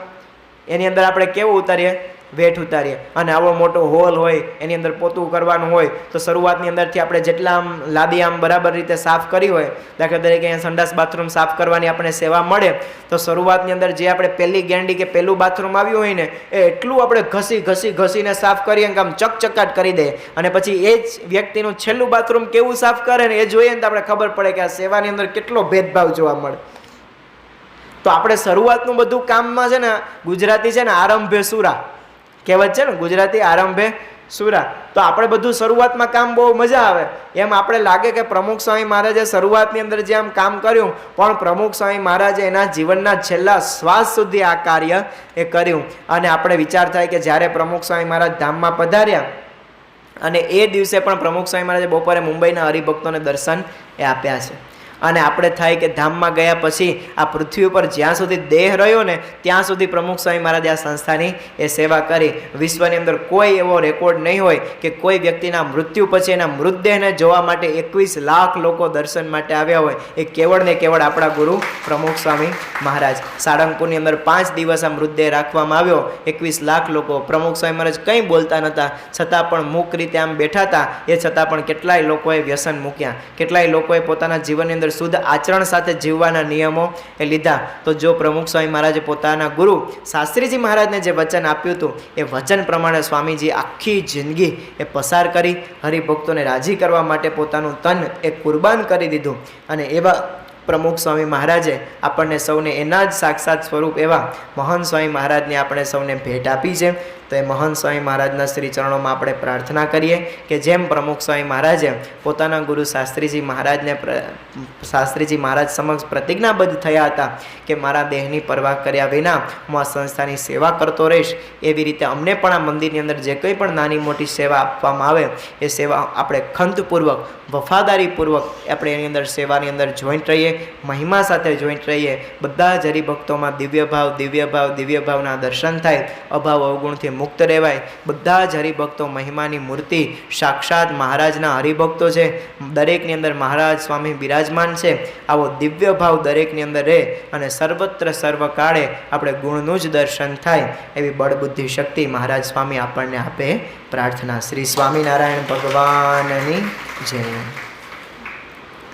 એની અંદર આપણે કેવું ઉતારીએ વેઠ ઉતારીએ. અને આવો મોટો હોલ હોય, એની અંદર પોતું કરવાનું હોય, તો શરૂઆતની અંદરથી આપણે જેટલા આમ લાદી આમ બરાબર રીતે સાફ કરી હોય, દાખલા તરીકે અહીંયા સંડાસ બાથરૂમ સાફ કરવાની આપણે સેવા મળે, તો શરૂઆતની અંદર જે આપણે પહેલી ગેંડી કે પહેલું બાથરૂમ આવ્યું હોય ને, એ એટલું આપણે ઘસીને સાફ કરીએ કે આમ ચકચકાટ કરી દે. અને પછી એ જ વ્યક્તિનું છેલ્લું બાથરૂમ કેવું સાફ કરે ને એ જોઈએ ને તો આપણે ખબર પડે કે આ સેવાની અંદર કેટલો ભેદભાવ જોવા મળે. તો આપણે શરૂઆતનું બધું કામમાં છે ને, ગુજરાતી છે ને આરંભે સુરા કહેવત છે ને, ગુજરાતી આરંભે સુરા. તો આપણે બધું શરૂઆતમાં કામ બહુ મજા આવે, એમ આપણે લાગે કે પ્રમુખ સ્વામી મહારાજે શરૂઆતની અંદર જે આમ કામ કર્યું, પણ પ્રમુખ સ્વામી મહારાજે એના જીવનના છેલ્લા શ્વાસ સુધી આ કાર્ય એ કર્યું. અને આપણે વિચાર થાય કે જ્યારે પ્રમુખ સ્વામી મહારાજ ધામમાં પધાર્યા અને એ દિવસે પણ પ્રમુખ સ્વામી મહારાજે બપોરે મુંબઈના હરિભક્તોને દર્શન એ આપ્યા છે. અને આપણે થાય કે ધામમાં ગયા પછી આ પૃથ્વી ઉપર જ્યાં સુધી દેહ રહ્યો ને ત્યાં સુધી પ્રમુખ સ્વામી મહારાજે આ સંસ્થાની એ સેવા કરી. વિશ્વની અંદર કોઈ એવો રેકોર્ડ નહીં હોય કે કોઈ વ્યક્તિના મૃત્યુ પછી એના મૃતદેહને જોવા માટે 21 લાખ લોકો દર્શન માટે આવ્યા હોય. એ કેવળ ને કેવળ આપણા ગુરુ પ્રમુખ સ્વામી મહારાજ. સાળંગપુરની અંદર 5 દિવસ આ મૃતદેહ રાખવામાં આવ્યો. 21 લાખ લોકો. પ્રમુખ સ્વામી મહારાજ કંઈ બોલતા નહોતા, છતાં પણ મૂક રીતે આમ બેઠા હતા. એ છતાં પણ કેટલાય લોકોએ વ્યસન મૂક્યા, કેટલાય લોકોએ પોતાના જીવનની અંદર શુદ્ધ આચરણ સાથે જીવવાના નિયમો એ લીધા. તો જો પ્રમુખ સ્વામી મહારાજે પોતાના ગુરુ શાસ્ત્રીજી મહારાજને જે વચન આપ્યું હતું, એ વચન પ્રમાણે સ્વામીજી આખી જિંદગી એ પસાર કરી, હરિભક્તોને રાજી કરવા માટે પોતાનું તન એ કુરબાન કરી દીધું. અને એવા પ્રમુખ સ્વામી મહારાજે આપણને સૌને એના જ સાક્ષાત સ્વરૂપ એવા મહંત સ્વામી મહારાજને આપણે સૌને ભેટ આપી છે. તો એ મહંત સ્વામી મહારાજના શ્રી ચરણોમાં આપણે પ્રાર્થના કરીએ કે જેમ પ્રમુખ સ્વામી મહારાજે પોતાના ગુરુ શાસ્ત્રીજી મહારાજ સમક્ષ પ્રતિજ્ઞાબદ્ધ થયા હતા કે મારા દેહની પરવા કર્યા વિના હું આ સંસ્થાની સેવા કરતો રહીશ, એવી રીતે અમને પણ આ મંદિરની અંદર જે કંઈ પણ નાની મોટી સેવા આપવામાં આવે એ સેવા આપણે ખંતપૂર્વક, વફાદારીપૂર્વક આપણે એની અંદર સેવાની અંદર જોઈન્ટ રહીએ, મહિમા સાથે જોઈન્ટ રહીએ. બધા જ હરિભક્તોમાં દિવ્ય ભાવના દર્શન થાય, અભાવ અવગુણથી મુક્ત રહેવાય. બધા જ હરિભક્તો મહિમાની મૂર્તિ સાક્ષાત મહારાજના હરિભક્તો છે. દરેકની અંદર મહારાજ સ્વામી બિરાજમાન છે. આવો દિવ્ય ભાવ દરેકની અંદર રહે અને સર્વત્ર સર્વકાળે આપણે ગુણનું જ દર્શન થાય એવી બળબુદ્ધિ શક્તિ મહારાજ સ્વામી આપણને આપે પ્રાર્થના. શ્રી સ્વામિનારાયણ ભગવાનની જય.